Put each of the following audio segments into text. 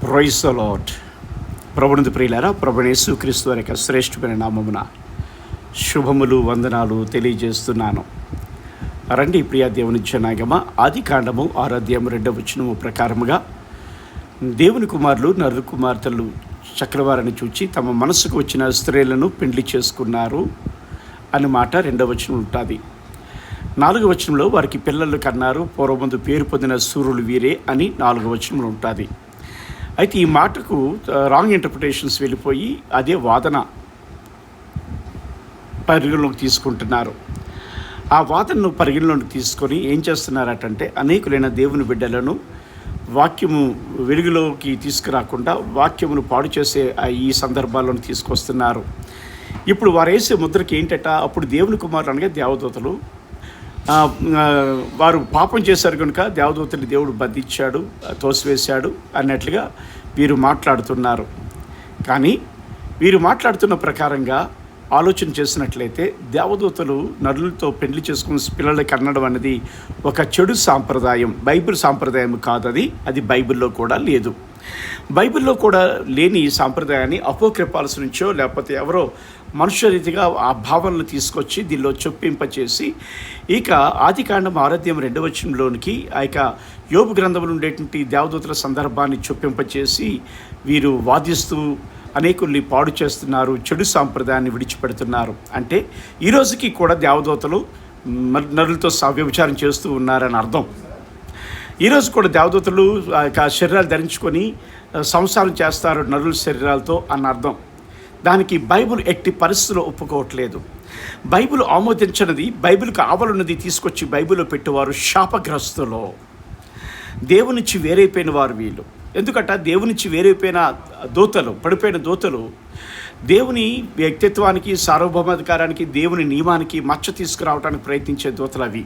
Praise the lord. ప్రభునందు ప్రియులారా, ప్రభువైన యేసుక్రీస్తు వారి యొక్క శ్రేష్ఠమైన నామమున శుభములు వందనాలు తెలియజేస్తున్నాను. రండి ప్రియ దేవుని జనాంగమా, ఆదికాండము 6వ అధ్యాయం 2వ వచనము ప్రకారముగా దేవుని కుమారులు నరు కుమార్తెలు చక్రవారిని చూచి తమ మనసుకు వచ్చిన స్త్రీలను పెండ్లి చేసుకున్నారు అన్న మాట 2వ వచనం ఉంటుంది. 4వ వచనంలో వారికి పిల్లలు కన్నారు, పూర్వమందు పేరు పొందిన సూర్యులు వీరే అని 4వ వచనంలో ఉంటుంది. అయితే ఈ మాటకు రాంగ్ ఇంటర్ప్రిటేషన్స్ వెళ్ళిపోయి అదే వాదన పరిగణలోకి తీసుకుంటున్నారు. ఆ వాదనను పరిగణలోకి తీసుకొని ఏం చేస్తున్నారటంటే అనేకులైన దేవుని బిడ్డలను వాక్యము వెలుగులోకి తీసుకురాకుండా వాక్యమును పాడు చేసే ఈ సందర్భాలను తీసుకొస్తున్నారు. ఇప్పుడు వారు వేసే ముద్రకి ఏంటట, అప్పుడు దేవుని కుమారులు అనగా దేవదూతలు వారు పాపం చేశారు కనుక దేవదూతని దేవుడు బంధించాడు, తోసివేశాడు అన్నట్లుగా వీరు మాట్లాడుతున్నారు. కానీ వీరు మాట్లాడుతున్న ప్రకారంగా ఆలోచన చేసినట్లయితే దేవదూతలు నరులతో పెళ్లి చేసుకుని పిల్లలకి అనడం అనేది ఒక చెడు సాంప్రదాయం, బైబిల్ సాంప్రదాయం కాదు. అది బైబిల్లో కూడా లేదు. బైబిల్లో కూడా లేని ఈ సాంప్రదాయాన్ని అపోక్రిఫాల్స్ నుంచో లేకపోతే ఎవరో మనుష్య రీతిగా ఆ భావనలు తీసుకొచ్చి దీనిలో చొప్పింపచేసి ఇక ఆదికాండం 6వ అధ్యాయం 2వ వచనంలోనికి ఆ యొక్క యోబు గ్రంథంలో ఉండేటువంటి దేవదూతల సందర్భాన్ని చొప్పింపచేసి వీరు వాదిస్తూ అనేకుల్ని పాడు చేస్తున్నారు, చెడు సాంప్రదాయాన్ని విడిచిపెడుతున్నారు. అంటే ఈరోజుకి కూడా దేవదూతలు నరులతో వ్యభిచారం చేస్తూ ఉన్నారని అర్థం. ఈరోజు కూడా దేవదూతలు శరీరాలు ధరించుకొని సంసారం చేస్తారు నరుల శరీరాలతో అన్న అర్థం. దానికి బైబిల్ ఎట్టి పరిస్థితుల్లో ఒప్పుకోవట్లేదు. బైబిల్ ఆమోదించినది, బైబిల్కి ఆవలున్నది తీసుకొచ్చి బైబిల్లో పెట్టేవారు శాపగ్రస్తులు, దేవునిచ్చి వేరైపోయిన వారు వీళ్ళు. ఎందుకంటే దేవునిచ్చి వేరైపోయిన దూతలు, పడిపోయిన దూతలు దేవుని వ్యక్తిత్వానికి, సార్వభౌమాధికారానికి, దేవుని నియమానికి మచ్చ తీసుకురావడానికి ప్రయత్నించే దూతలు అవి.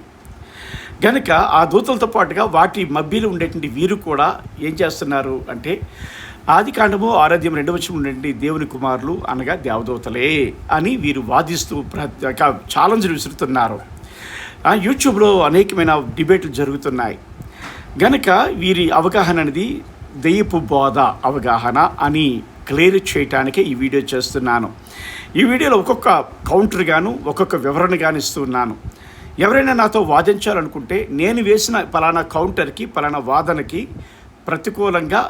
కనుక ఆ దూతలతో పాటుగా వాటి మధ్యలో ఉండేటువంటి వీరు కూడా ఏం చేస్తున్నారు అంటే ఆదికాండము 6వ అధ్యాయం 2వ వచనం ఉండేటువంటి దేవుని కుమారులు అనగా దేవదూతలే అని వీరు వాదిస్తూ ఛాలెంజ్లు విసురుతున్నారు. యూట్యూబ్లో అనేకమైన డిబేట్లు జరుగుతున్నాయి. గనక వీరి అవగాహన అనేది దెయ్యపు బోధ అవగాహన అని క్లియర్ చేయటానికే ఈ వీడియో చేస్తున్నాను. ఈ వీడియోలో ఒక్కొక్క కౌంటర్ గాను ఒక్కొక్క వివరణ గాను ఇస్తున్నాను. ఎవరైనా నాతో వాదించాలనుకుంటే నేను వేసిన పలానా కౌంటర్కి, పలానా వాదనకి ప్రతికూలంగా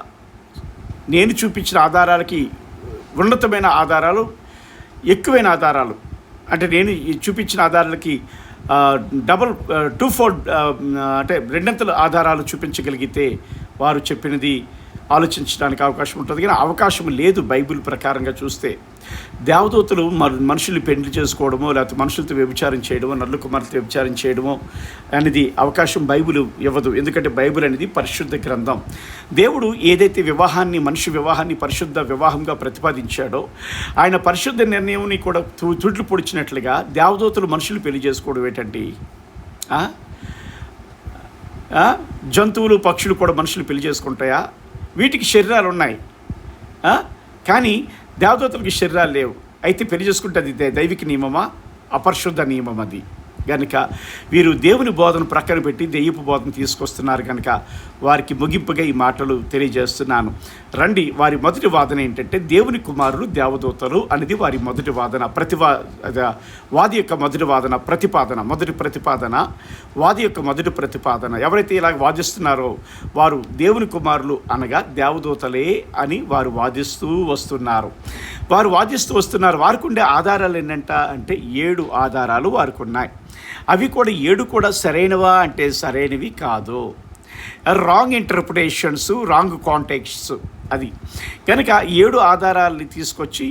నేను చూపించిన ఆధారాలకి ఉన్నతమైన ఆధారాలు, ఎక్కువైన ఆధారాలు, అంటే నేను చూపించిన ఆధారాలకి డబల్ 2-4 అంటే రెండంతల ఆధారాలు చూపించగలిగితే వారు చెప్పినది ఆలోచించడానికి అవకాశం ఉంటుంది. కానీ అవకాశం లేదు. బైబిల్ ప్రకారంగా చూస్తే దేవదూతలు మనుషుల్ని పెళ్లి చేసుకోవడమో లేకపోతే మనుషులతో వ్యభిచారం చేయడమో, నరుల కుమారులతో వ్యభిచారం చేయడమో అనేది అవకాశం బైబిల్ ఇవ్వదు. ఎందుకంటే బైబిల్ అనేది పరిశుద్ధ గ్రంథం. దేవుడు ఏదైతే మనిషి వివాహాన్ని పరిశుద్ధ వివాహంగా ప్రతిపాదించాడో ఆయన పరిశుద్ధ నిర్ణయంని కూడా తుట్లు పొడిచినట్లుగా దేవదూతలు మనుషులు పెళ్లి చేసుకోవడం ఏంటండి? జంతువులు, పక్షులు కూడా మనుషులు పెళ్లి చేసుకుంటాయా? వీటికి శరీరాలు ఉన్నాయి, కానీ దేవదూతలకి శరీరాలు లేవు. అయితే పెళ్లి చేసుకుంటే అది దైవిక నియమమా? అపరిశుద్ధ నియమం అది. కనుక వీరు దేవుని బోధన ప్రక్కన పెట్టి దెయ్యపు బోధన తీసుకొస్తున్నారు. కనుక వారికి ముగింపుగా ఈ మాటలు తెలియజేస్తున్నాను. రండి, వారి మొదటి వాదన ఏంటంటే దేవుని కుమారులు దేవదూతలు అనేది వారి మొదటి వాదన. వాది యొక్క మొదటి వాదన, మొదటి ప్రతిపాదన, వాది యొక్క మొదటి ప్రతిపాదన. ఎవరైతే ఇలా వాదిస్తున్నారో వారు దేవుని కుమారులు అనగా దేవదూతలే అని వారు వాదిస్తూ వస్తున్నారు. వారికి ఉండే ఆధారాలు ఏంటంట అంటే 7 ఆధారాలు వారికి ఉన్నాయి. అవి కూడా 7 కూడా సరైనవా అంటే సరైనవి కాదు. రాంగ్ ఇంటర్ప్రిటేషన్స్, రాంగ్ కాంటెక్స్ట్స్ అది. కనుక 7 ఆధారాలని తీసుకొచ్చి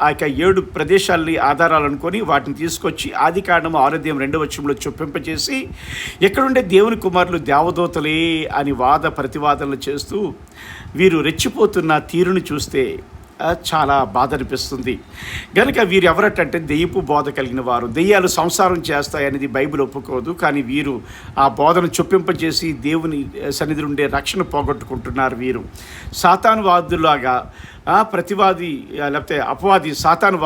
ఆ యొక్క 7 ప్రదేశాలని ఆధారాలు అనుకొని వాటిని తీసుకొచ్చి ఆదికాండము 6వ అధ్యాయం 2వ వచనంలో చొప్పింపచేసి ఎక్కడుండే దేవుని కుమారులు దేవదూతలే అని ప్రతివాదనలు చేస్తూ వీరు రెచ్చిపోతున్న తీరును చూస్తే చాలా బాధ అనిపిస్తుంది. కనుక వీరు ఎవరటంటే దెయ్యపు బోధ కలిగిన వారు. దెయ్యాలు సంసారం చేస్తాయనేది బైబిల్ ఒప్పుకోదు. కానీ వీరు ఆ బోధను చొప్పింపజేసి దేవుని సన్నిధి ఉండే రక్షణ పోగొట్టుకుంటున్నారు. వీరు సాతాను వాదులాగా ప్రతివాది లేకపోతే అపవాది సాతాను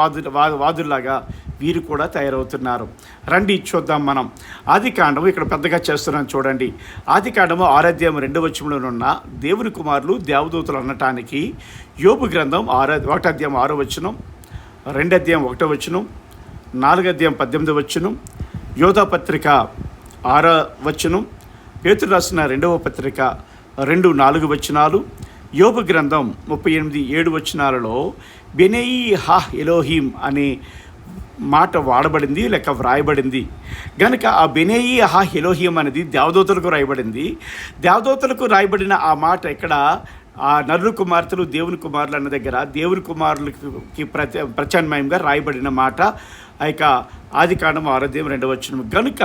వాదుల్లాగా వీరు కూడా తయారవుతున్నారు. రండి చూద్దాం మనం. ఆదికాండము ఇక్కడ పెద్దగా చేస్తున్నాను చూడండి. ఆదికాండము 6వ అధ్యాయం 2వ వచనంలోనున్న దేవుని కుమారులు దేవదూతలు అనటానికి యోబు గ్రంథం 1వ అధ్యాయం 6వ వచనం, 2వ అధ్యాయం 1వ వచనం, 4వ అధ్యాయం 18వ వచనం, యోధా పత్రిక 6వ వచనం, పేతురు రాసిన 2వ పత్రిక 2:4 వచనాలు, యోబు గ్రంథం 38:7 వచనాలలో బెనేయి హా ఎలోహీం అనే మాట వాడబడింది లేక వ్రాయబడింది. కనుక ఆ బెనేయి హా ఎలోహీం అనేది దేవదూతలకు రాయబడింది. దేవదూతలకు రాయబడిన ఆ మాట ఇక్కడ ఆ నరుల కుమార్తెలు దేవుని కుమారులు అన్న దగ్గర దేవుని కుమారులకి ప్రత్యామ్నాయంగా రాయబడిన మాట ఇక ఆదికాండం 6వ అధ్యాయం 2వ వచనం. కనుక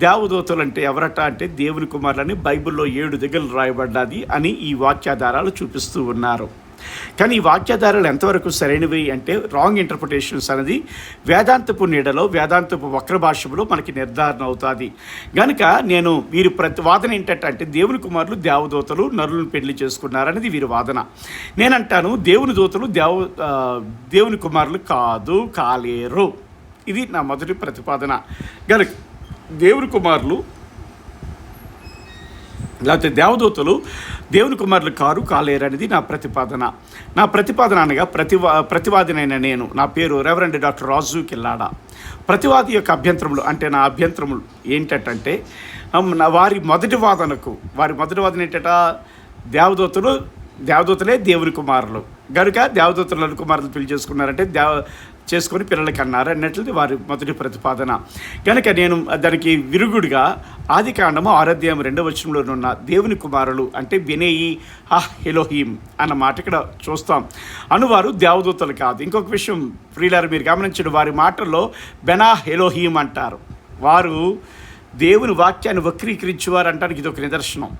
దేవదూతలు అంటే ఎవరట అంటే దేవుని కుమారులని బైబిల్లో 7 దగ్గరలు రాయబడ్డది అని ఈ వాక్యాధారాలు చూపిస్తూ ఉన్నారు. కానీ ఈ వాక్యాధారాలు ఎంతవరకు సరైనవి అంటే రాంగ్ ఇంటర్ప్రిటేషన్స్ అనేది వేదాంతపు నీడలో వేదాంతపు వక్ర భాషలో మనకి నిర్ధారణ అవుతుంది. కనుక నేను వీరి వాదన ఏంటంటే దేవుని కుమారులు దేవదూతలు నరులను పెళ్లి చేసుకున్నారనేది వీరి వాదన. నేనంటాను దేవుని దూతలు దేవుని కుమారులు కాలేరు. ఇది నా మొదటి ప్రతిపాదన. కనుక దేవుని కుమారులు లేకపోతే దేవదూతలు దేవుని కుమారులు కాలేరు అనేది నా ప్రతిపాదన అనగా ప్రతివాదినైన నేను, నా పేరు రెవరెండ్ డాక్టర్ రాజు కిల్లాడా. ప్రతివాది యొక్క అభ్యంతరములు అంటే నా అభ్యంతరములు ఏంటంటే వారి మొదటి వాదన ఏంటంట, దేవదూతలే దేవుని కుమారులు కనుక దేవదూతల కుమారులు పెళ్లి చేసుకున్నారంటే చేసుకొని పిల్లలకి అన్నారు అన్నట్లది వారి మొదటి ప్రతిపాదన. కనుక నేను దానికి విరుగుడుగా ఆదికాండము 6వ అధ్యాయం 2వ వచనంలోనున్న దేవుని కుమారులు అంటే బెనేయి హా ఎలోహీం అన్న మాట ఇక్కడ చూస్తాం. అనువారు దేవదూతలు కాదు. ఇంకొక విషయం ప్రియులారా మీరు గమనించండి, వారి మాటల్లో బెనా ఎలోహీం అంటారు. వారు దేవుని వాక్యాన్ని వక్రీకరించేవారు అంటానికి ఇది ఒక నిదర్శనం.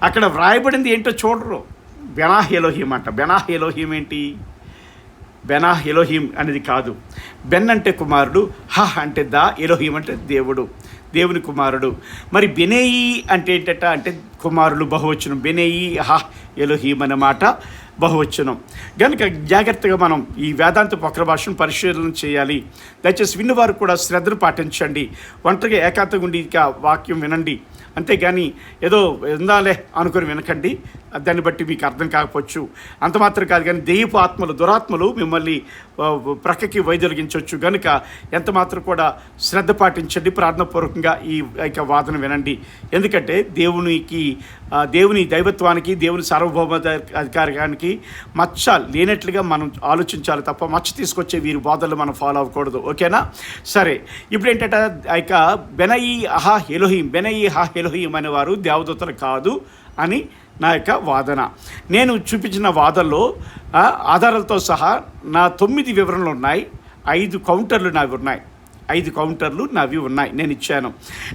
అక్కడ వ్రాయబడింది ఏంటో చూడరు. బెనా ఎలోహీం అంట. బెనా ఎలోహీం ఏంటి? బెనా ఎలోహీం అనేది కాదు. బెన్ అంటే కుమారుడు, హ అంటే ఎలోహీం అంటే దేవుని కుమారుడు. మరి బెనేయి అంటే ఏంటంట అంటే కుమారులు బహువచనం. బెనేయి హ ఎలోహీం అనే మాట బహువచనం. కనుక జాగ్రత్తగా మనం ఈ వేదాంత వక్ర భాషను పరిశీలన చేయాలి. దయచేసి విన్నవారు కూడా శ్రద్ధను పాటించండి. ఒంటరిగా ఏకాంతంగా ఉండి ఇక వాక్యం వినండి. అంతేగాని ఏదో ఉందాలే అనుకుని వినకండి. దాన్ని బట్టి మీకు అర్థం కాకపోవచ్చు. అంత మాత్రం కాదు కానీ దెయ్యపు ఆత్మలు దురాత్మలు మిమ్మల్ని ప్రక్కకి వైదొలిగించవచ్చు. కనుక ఎంత మాత్రం కూడా శ్రద్ధ పాటించండి. ప్రార్థనాపూర్వకంగా ఈ వాదన వినండి. ఎందుకంటే దేవుని దైవత్వానికి దేవుని సార్వభౌమ అధికారానికి మచ్చ లేనట్లుగా మనం ఆలోచించాలి తప్ప మచ్చ తీసుకొచ్చే వీరి బోధనలు మనం ఫాలో అవ్వకూడదు. ఓకేనా? సరే, ఇప్పుడు ఏంటంటే బెనయి హా ఎలోహీం అనేవారు దేవదూతలు కాదు అని నా యొక్క వాదన. నేను చూపించిన వాదనలో ఆధారాలతో సహా నా 9 వివరణలు ఉన్నాయి. 5 కౌంటర్లు నావి ఉన్నాయి. నేను ఇచ్చాను.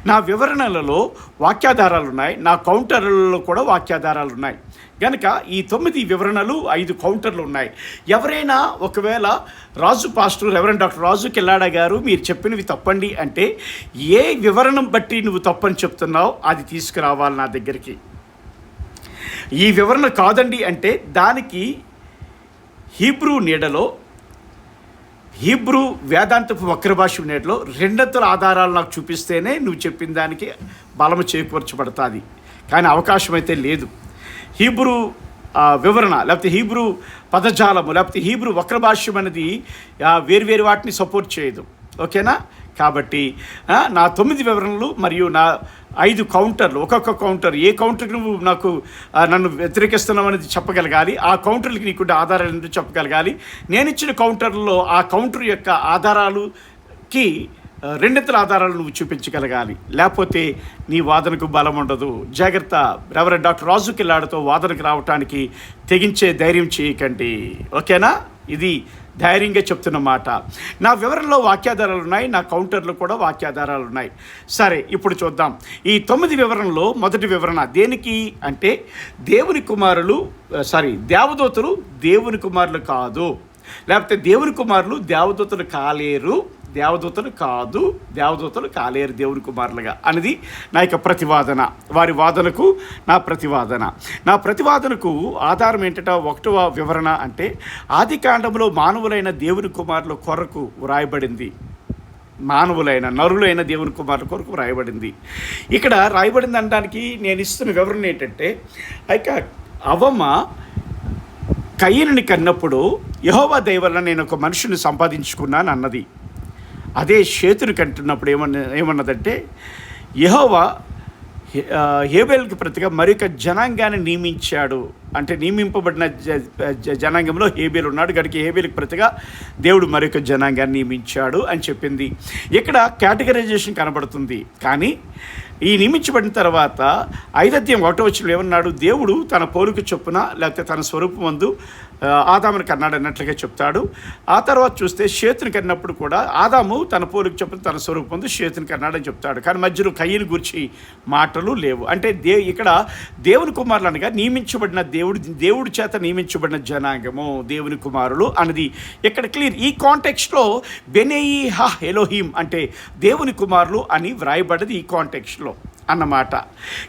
నా వివరణలలో వాక్యాధారాలు ఉన్నాయి. నా కౌంటర్లలో కూడా వాక్యాధారాలు ఉన్నాయి. కనుక ఈ 9 వివరణలు 5 కౌంటర్లు ఉన్నాయి. ఎవరైనా ఒకవేళ పాస్టర్ రెవరెండ్ డాక్టర్ రాజు కిల్లాడా గారు మీరు చెప్పినవి తప్పండి అంటే ఏ వివరణం బట్టి నువ్వు తప్పని చెప్తున్నావు అది తీసుకురావాలి నా దగ్గరికి. ఈ వివరణ కాదండి అంటే దానికి హీబ్రూ వేదాంతపు వక్ర భాష నీడలో 2 ఆధారాలు నాకు చూపిస్తేనే నువ్వు చెప్పిన దానికి బలము చేకూర్చబడుతుంది. కానీ అవకాశం అయితే లేదు. హీబ్రూ వివరణ లేకపోతే హీబ్రూ పదజాలము లేకపోతే హీబ్రూ వక్ర భాష్యం అనేది వేరు వాటిని సపోర్ట్ చేయదు. ఓకేనా? కాబట్టి నా 9 వివరణలు మరియు నా 5 కౌంటర్లు, ఒక్కొక్క కౌంటర్ ఏ కౌంటర్కి నువ్వు నన్ను వ్యతిరేకిస్తున్నావు అనేది చెప్పగలగాలి. ఆ కౌంటర్లకి నీకు ఆధారాలు ఏంటో చెప్పగలగాలి. నేను ఇచ్చిన కౌంటర్లలో ఆ కౌంటర్ యొక్క ఆధారాలకి 2 ఆధారాలు నువ్వు చూపించగలగాలి. లేకపోతే నీ వాదనకు బలం ఉండదు. జాగ్రత్త. రెవరెండ్ డాక్టర్ రాజు కిల్లాడాతో వాదనకు రావటానికి తెగించే ధైర్యం చేయకండి. ఓకేనా? ఇది ధైర్యంగా చెప్తున్న మాట. నా వివరణలో వాక్యాధారాలు ఉన్నాయి. నా కౌంటర్లో కూడా వాక్యాధారాలు ఉన్నాయి. సరే, ఇప్పుడు చూద్దాం. ఈ 9 వివరణలో మొదటి వివరణ దేనికి అంటే దేవదూతలు దేవుని కుమారులు కాదు, లేకపోతే దేవుని కుమారులు దేవదూతలు కాలేరు దేవదూతలు కాదు, దేవదూతలు కాలేరు దేవుని కుమారులుగా అనేది నా యొక్క ప్రతివాదన. వారి వాదనకు నా ప్రతివాదనకు ఆధారం ఏంటంటే 1వ వివరణ అంటే ఆది కాండంలో మానవులైన దేవుని కుమారుల కొరకు వ్రాయబడింది. మానవులైన నరులైన దేవుని కుమారుల కొరకు రాయబడింది. ఇక్కడ రాయబడింది అనడానికి నేను ఇస్తున్న వివరణ ఏంటంటే, ఇక అవ్వమ్మ కయీనుని కన్నప్పుడు యెహోవా దయ వలన నేను ఒక మనుషుని సంపాదించుకున్నాను అన్నది. అదే షేతుని కంటున్నప్పుడు ఏమన్నదంటే, యెహోవా హేబేలుకి ప్రతిగా మరొక జనాంగాన్ని నియమించాడు. అంటే నియమింపబడిన జనాంగంలో హేబేలు ఉన్నాడు కనుక హేబేలుకి ప్రతిగా దేవుడు మరొక జనాంగాన్ని నియమించాడు అని చెప్పింది. ఇక్కడ కేటగరైజేషన్ కనబడుతుంది. కానీ ఈ నియమించబడిన తర్వాత 5వ అధ్యాయం 1వ వచనంలో ఏమన్నాడు? దేవుడు తన పోలిక చొప్పున లేకపోతే తన స్వరూపమందు ఆదాముని కన్నాడు అన్నట్లుగా చెప్తాడు. ఆ తర్వాత చూస్తే షేతుని కన్నప్పుడు కూడా ఆదాము తన పోలిక చొప్పున తన స్వరూపమందు షేతుని కన్నాడని చెప్తాడు. కానీ మధ్యలో కయ్యను గురించి మాటలు లేవు. అంటే ఇక్కడ దేవుని కుమారులు అనగా నియమించబడిన దేవుడి చేత నియమించబడిన జనాంగము దేవుని కుమారులు అన్నది ఇక్కడ క్లియర్. ఈ కాంటెక్స్ట్లో బెనేయి హా ఎలోహిం అంటే దేవుని కుమారులు అని వ్రాయబడ్డది ఈ కాంటెక్స్ట్లో అన్నమాట.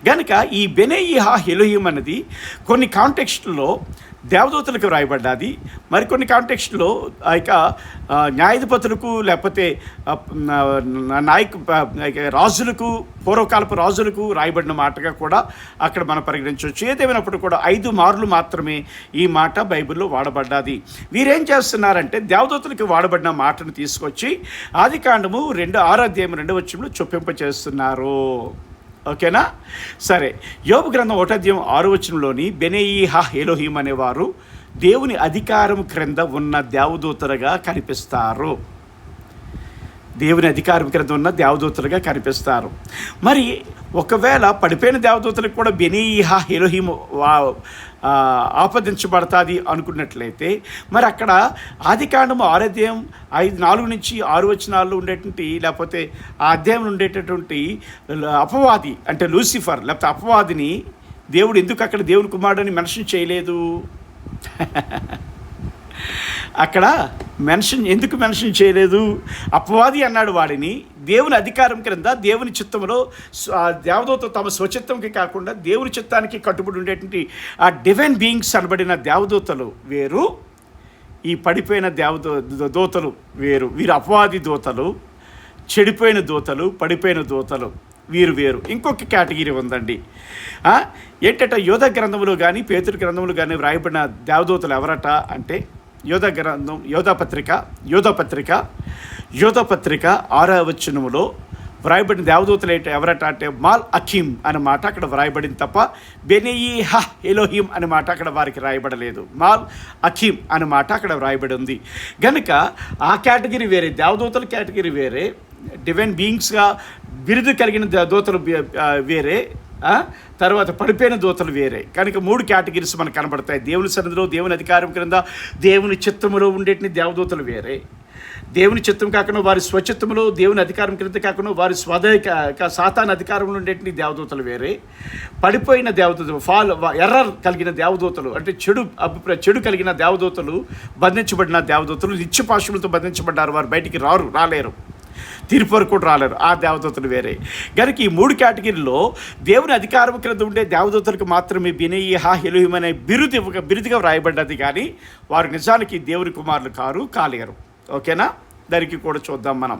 కనుక ఈ బెనేయి హా ఎలోహిం అన్నది కొన్ని కాంటెక్స్ట్లో దేవదూతలకు వ్రాయబడ్డాది, మరికొన్ని కాంటెక్స్ట్లో ఇక న్యాయాధిపతులకు లేకపోతే రాజులకు, పూర్వకాలపు రాజులకు రాయబడిన మాటగా కూడా అక్కడ మనం పరిగణించవచ్చు. ఏదేమైనప్పుడు కూడా 5 మార్లు మాత్రమే ఈ మాట బైబిల్లో వాడబడ్డాది. వీరేం చేస్తున్నారంటే దేవదూతలకు వాడబడిన మాటను తీసుకొచ్చి ఆది కాండము 6వ అధ్యాయం 2వ వచనంలో చొప్పింపచేస్తున్నారు. ఓకేనా? సరే, యోబు గ్రంథం 1వ అధ్యాయం 6వ వచనంలోని బెనేయి హా ఎలోహిం అనేవారు దేవుని అధికారం క్రింద ఉన్న దేవదూతలుగా కనిపిస్తారు. దేవుని అధికారం క్రింద ఉన్న దేవదూతలుగా కనిపిస్తారు. మరి ఒకవేళ పడిపోయిన దేవదూతలకు కూడా బెనేయి హా ఎలోహిం ఆపదించబడతాది అనుకున్నట్లయితే మరి అక్కడ ఆది కాండము 6వ అధ్యాయం 4 నుంచి 6 వచనాల్లో ఉండేటువంటి లేకపోతే ఆ అధ్యాయంలో ఉండేటటువంటి అపవాది అంటే లూసిఫర్ లేకపోతే అపవాదిని దేవుడు ఎందుకు అక్కడ దేవుని కుమారుడని మెన్షన్ చేయలేదు? అక్కడ ఎందుకు మెన్షన్ చేయలేదు? అపవాది అన్నాడు వాడిని దేవుని అధికారం క్రింద దేవుని చిత్తంలో దేవదూత తమ స్వచిత్తంకి కాకుండా దేవుని చిత్తానికి కట్టుబడి ఉండేటువంటి ఆ డివైన్ బీయింగ్స్ అనబడిన దేవదూతలు వేరు, ఈ పడిపోయిన దూతలు వేరు. వీరు అపవాది దూతలు, చెడిపోయిన దూతలు, పడిపోయిన దూతలు వీరు వేరు. ఇంకొక కేటగిరీ ఉందండి. ఏంటంటే యోధ గ్రంథంలో కానీ పేతురు గ్రంథంలో కానీ వ్రాయబడిన దేవదూతలు ఎవరట అంటే యోధ పత్రిక 6వ వచనములో వ్రాయబడిన దేవదూతలు ఎవరట అంటే మాల్ అఖీం అనే మాట అక్కడ వ్రాయబడింది తప్ప బెనేయి హా ఎలోహిం అనే మాట అక్కడ వారికి రాయబడలేదు. మాల్ అఖీం అనే మాట అక్కడ వ్రాయబడి ఉంది. కనుక ఆ కేటగిరీ వేరే, దేవదూతల కేటగిరీ వేరే, డివైన్ బీయింగ్స్గా బిరుదు కలిగిన దూతలు వేరే, తర్వాత పడిపోయిన దూతలు వేరే. కనుక 3 కేటగిరీస్ మనకు కనబడతాయి. దేవుని సన్నిధిలో దేవుని అధికారం క్రింద దేవుని చిత్తములో ఉండేటిని దేవదూతలు వేరే, దేవుని చిత్తం కాకుండా వారి స్వచిత్తములో దేవుని అధికారం క్రింద కాకుండా వారి సాతాన్ అధికారంలో ఉండేటిని దేవదూతలు వేరే, పడిపోయిన దేవదూతలు ఎర్రర్ కలిగిన దేవదూతలు అంటే చెడు కలిగిన దేవదూతలు, బంధించబడిన దేవదూతలు నిత్యపాశములతో బంధించబడ్డారు, వారు బయటికి రాలేరు, తీర్పు వరకు కూడా రాలేరు, ఆ దేవదూతలు వేరే. కనుక ఈ 3 కేటగిరీలో దేవుని అధికారం క్రింద ఉండే దేవదూతలకు మాత్రమే బెనేయి హా ఎలోహిం అనే బిరుదుగా వ్రాయబడ్డది. కానీ వారు నిజానికి దేవుని కుమారులు కాలేరు. ఓకేనా? దానికి కూడా చూద్దాం మనం.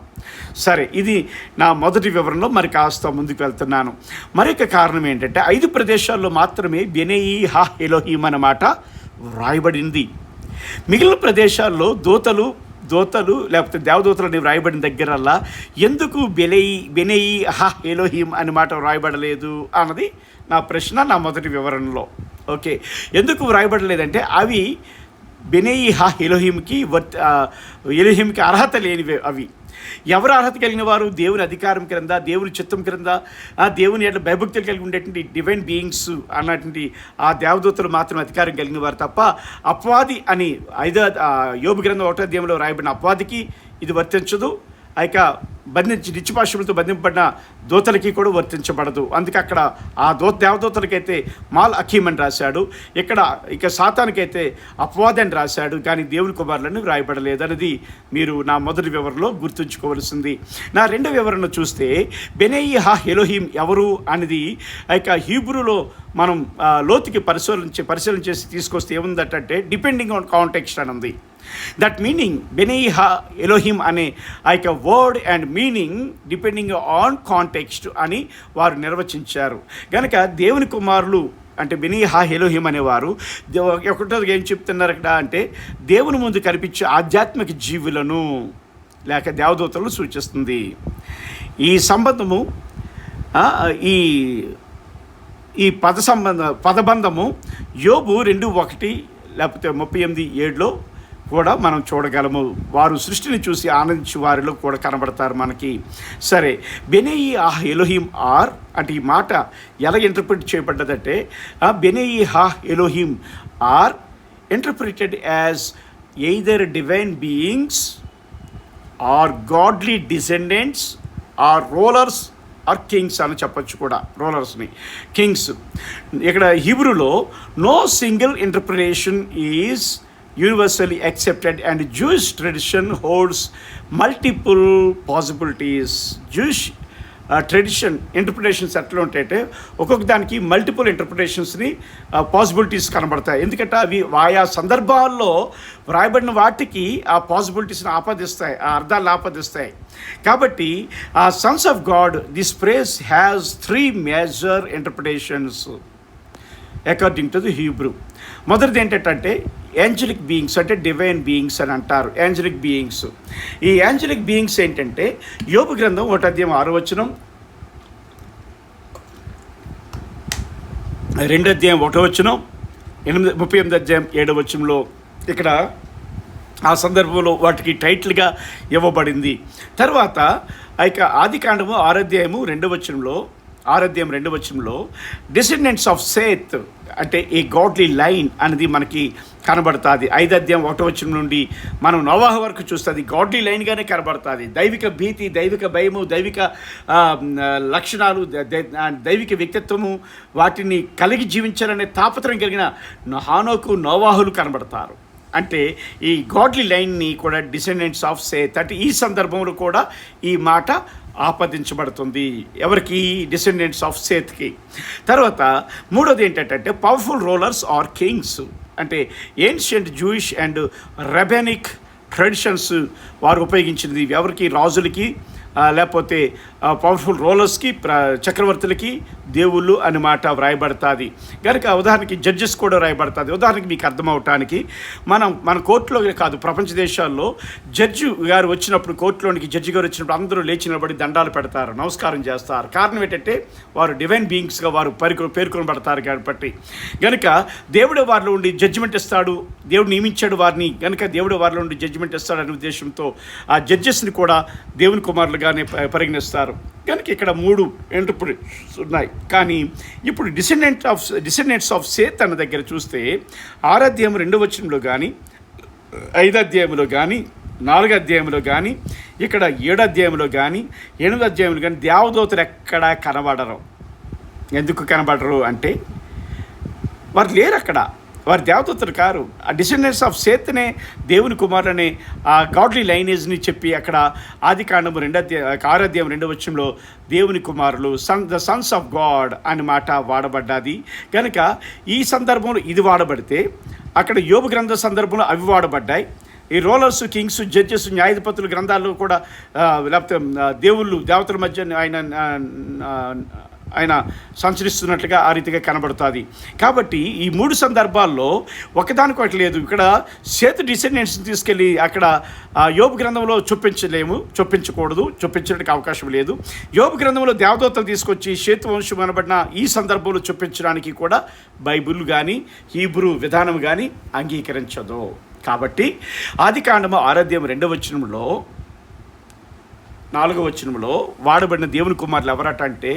సరే, ఇది నా మొదటి వివరణలో మరి కాస్త ముందుకు వెళ్తున్నాను. మరొక కారణం ఏంటంటే 5 ప్రదేశాల్లో మాత్రమే బెనేయి హా ఎలోహిం అన్నమాట వ్రాయబడింది. మిగిలిన ప్రదేశాల్లో దూతలు లేకపోతే దేవదూతలని వ్రాయబడిన దగ్గరల్లా ఎందుకు బెనేయి హా ఎలోహిం అనే మాట వ్రాయబడలేదు అన్నది నా ప్రశ్న నా మొదటి వివరణలో. ఓకే, ఎందుకు వ్రాయబడలేదంటే అవి బెనేయి హా ఎలోహింకి అర్హత లేనివి. అవి ఎవరు అర్హత కలిగిన వారు? దేవుని అధికారం క్రింద, దేవుని చిత్తం క్రింద, దేవుని ఎట్లా భయభక్తులు కలిగి ఉండేటువంటి డివైన్ బీయింగ్స్ అన్నటువంటి ఆ దేవదూతలు మాత్రం అధికారం కలిగిన వారు తప్ప అపవాది అని యోబు గ్రంథం 1వ అధ్యాయంలో రాయబడిన అపవాదికి ఇది వర్తించదు. ఆ యొక్క నిత్యపాశములతో బంధింపబడిన దూతలకి కూడా వర్తించబడదు. అందుకే అక్కడ ఆ దేవదూతలకైతే మాల్ అఖీమ్ అని రాశాడు, ఇక సాతానికైతే అపవాది అని రాశాడు, కానీ దేవుని కుమారులను వ్రాయబడలేదు అనేది మీరు నా మొదటి వివరణలో గుర్తుంచుకోవలసింది. నా రెండవ వివరణ చూస్తే బెనయి హా ఎలోహిం ఎవరు అనేది హీబ్రూలో మనం లోతుకి పరిశీలన చేసి తీసుకొస్తే ఏముందటంటే డిపెండింగ్ ఆన్ కాంటెక్స్ట్ అని ఉంది. దట్ మీనింగ్ బెనయి హా ఎలోహిం అనే word and meaning depending on context అని వారు నిర్వచించారు. కనుక దేవుని కుమారులు అంటే బెనయి హా ఎలోహిం అనేవారు ఒకటో ఏం చెప్తున్నారు అక్కడ అంటే దేవుని ముందు కనిపించే ఆధ్యాత్మిక జీవులను లేక దేవదూతలను సూచిస్తుంది. ఈ సంబంధము ఈ పదబంధము యోబు 2:1 లేకపోతే 38:7 కూడా మనం చూడగలము. వారు సృష్టిని చూసి ఆనందించి వారిలో కూడా కనబడతారు మనకి. సరే, బెనయి హా ఎలోహిం ఆర్ అంటే ఈ మాట ఎలా ఇంటర్ప్రిట్ చేయబడ్డదంటే బెనయి హా ఎలోహిం are interpreted as either divine beings or godly descendants or rulers or kings అని చెప్పచ్చు కూడా. రూలర్స్ని కింగ్స్ ఇక్కడ హీబ్రూలో no single interpretation is universally accepted and Jewish tradition holds multiple possibilities. Jewish tradition interpretations ఎట్లా ఉంటాయంటే ఒక్కొక్క దానికి మల్టిపుల్ ఇంటర్ప్రిటేషన్స్ని పాసిబిలిటీస్ కనబడతాయి. ఎందుకంటే అవి ఆయా సందర్భాల్లో వ్రాయబడిన వాటికి ఆ పాసిబిలిటీస్ని ఆపాదిస్తాయి, ఆ అర్థాలు ఆపాదిస్తాయి. కాబట్టి ఆ Sons of God this phrase has 3 major interpretations according to the Hebrew. మొదటిది ఏంటంటే ఏంజలిక్ బీయింగ్స్ అంటే డివైన్ బీయింగ్స్ అని అంటారు. ఏంజలిక్ బీయింగ్స్, ఈ ఏంజలిక్ బీయింగ్స్ ఏంటంటే యోబు గ్రంథం 1:6, 2:1, 38:7 ఇక్కడ ఆ సందర్భంలో వాటికి టైటిల్గా ఇవ్వబడింది. తర్వాత ఆదికాండము 6:2 డిసెండెంట్స్ ఆఫ్ సేత్ అంటే ఏ గాడ్లీ లైన్ అనేది మనకి కనబడుతుంది. 5:1 నుండి మనం నోవాహు వరకు చూస్తుంది గాడ్లీ లైన్గానే కనబడుతుంది. దైవిక భీతి, దైవిక భయము, దైవిక లక్షణాలు, దైవిక వ్యక్తిత్వము వాటిని కలిగి జీవించాలనే తాపత్రయం కలిగిన హానోకు, నోవాహులు కనబడతారు. అంటే ఈ గాడ్లీ లైన్ని కూడా డిసెండెంట్స్ ఆఫ్ సేత్ అంటే ఈ సందర్భంలో కూడా ఈ మాట ఆపాదించబడుతుంది. ఎవరికి? డిసెండెంట్స్ ఆఫ్ సేత్కి. తర్వాత మూడోది ఏంటంటే పవర్ఫుల్ రూలర్స్ ఆర్ కింగ్స్ అంటే ancient Jewish and rabbinic traditions వారు ఉపయోగించింది ఎవరికి? రాజులకి, లేకపోతే పవర్ఫుల్ రూలర్స్కి, చక్రవర్తులకి దేవుళ్ళు అని మాట వ్రాయబడుతుంది. కనుక ఉదాహరణకి జడ్జెస్ కూడా వ్రాయబడుతుంది. ఉదాహరణకి మీకు అర్థమవటానికి మన కోర్టులో కాదు, ప్రపంచ దేశాల్లో జడ్జి గారు వచ్చినప్పుడు, కోర్టులోనికి జడ్జి గారు వచ్చినప్పుడు అందరూ లేచి నిలబడి దండాలు పెడతారు, నమస్కారం చేస్తారు. కారణం ఏంటంటే వారు డివైన్ బీయింగ్స్గా వారు పేర్కొనబడతారు కాబట్టి. కనుక దేవుడు వారిలో ఉండి జడ్జిమెంట్ ఇస్తాడు, దేవుడు నియమించాడు వారిని, కనుక దేవుడు వారిలో ఉండి జడ్జిమెంట్ ఇస్తాడు అనే ఉద్దేశంతో ఆ జడ్జెస్ని కూడా దేవుని కుమారులుగానే పరిగణిస్తారు. కనుక ఇక్కడ 3 ఇంటర్ప్రిటేషన్స్ ఉన్నాయి. కానీ ఇప్పుడు డిసెండెంట్స్ ఆఫ్ సేత్ అన్న దగ్గర చూస్తే 6:2 కానీ 5 కానీ 4 కానీ ఇక్కడ 7 కానీ 8 కానీ దేవదూతలు ఎక్కడా కనబడరు. ఎందుకు కనబడరు అంటే వారు లేరు అక్కడ, వారి దేవదూతలు కారు. ఆ డిసెండెంట్స్ ఆఫ్ సేత్నే దేవుని కుమారులనే ఆ గాడ్లీ లైనేజ్ని చెప్పి అక్కడ ఆదికాండము 6:2 దేవుని కుమారులు ద సన్స్ ఆఫ్ గాడ్ అని మాట వాడబడ్డది. కనుక ఈ సందర్భంలో ఇది వాడబడితే అక్కడ యోబు గ్రంథ సందర్భంలో అవి వాడబడ్డాయి. ఈ రోలర్స్, కింగ్స్, జడ్జెస్, న్యాయాధిపతుల గ్రంథాల్లో కూడా లేకపోతే దేవతల మధ్య ఆయన సంచరిస్తున్నట్లుగా ఆ రీతిగా కనబడుతుంది. కాబట్టి ఈ 3 సందర్భాల్లో ఒకదానికొకటి లేదు. ఇక్కడ సేతు డిసెండెంట్స్ని తీసుకెళ్ళి అక్కడ యోబు గ్రంథంలో చొప్పించకూడదు, చొప్పించడానికి అవకాశం లేదు. యోబు గ్రంథంలో దేవదూతలు తీసుకొచ్చి సేతు వంశం అనబడిన ఈ సందర్భంలో చొప్పించడానికి కూడా బైబిల్ కానీ హీబ్రూ విధానం కానీ అంగీకరించదు. కాబట్టి ఆదికాండము 6:2 4 వాడబడిన దేవుని కుమారులు ఎవరట అంటే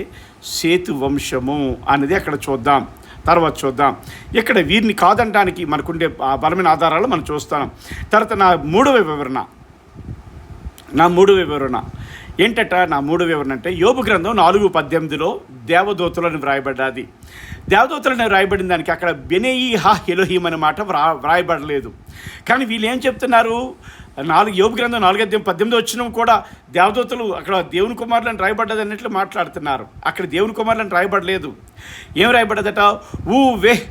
సేతు వంశము అనేది అక్కడ తర్వాత చూద్దాం. ఇక్కడ వీరిని కాదనడానికి మనకుండే బలమైన ఆధారాలు మనం చూస్తాం. తర్వాత నా 3వ వివరణ నా 3వ వివరణ ఏంటట? నా 3వ వివరణ అంటే యోబు గ్రంథం 4:18 దేవదూతలను వ్రాయబడ్డది. దేవదూతలను వ్రాయబడిన దానికి అక్కడ బెనేయి హా ఎలోహీం అనే మాట వ్రాయబడలేదు. కానీ వీళ్ళు ఏం చెప్తున్నారు? యోబు గ్రంథం 4:18 వచ్చిన కూడా దేవదూతలు అక్కడ దేవుని కుమారులను రాయబడ్డది అన్నట్లు మాట్లాడుతున్నారు. అక్కడ దేవుని కుమారులను రాయబడలేదు. ఏం రాయబడ్డదట? ఊ వెహ్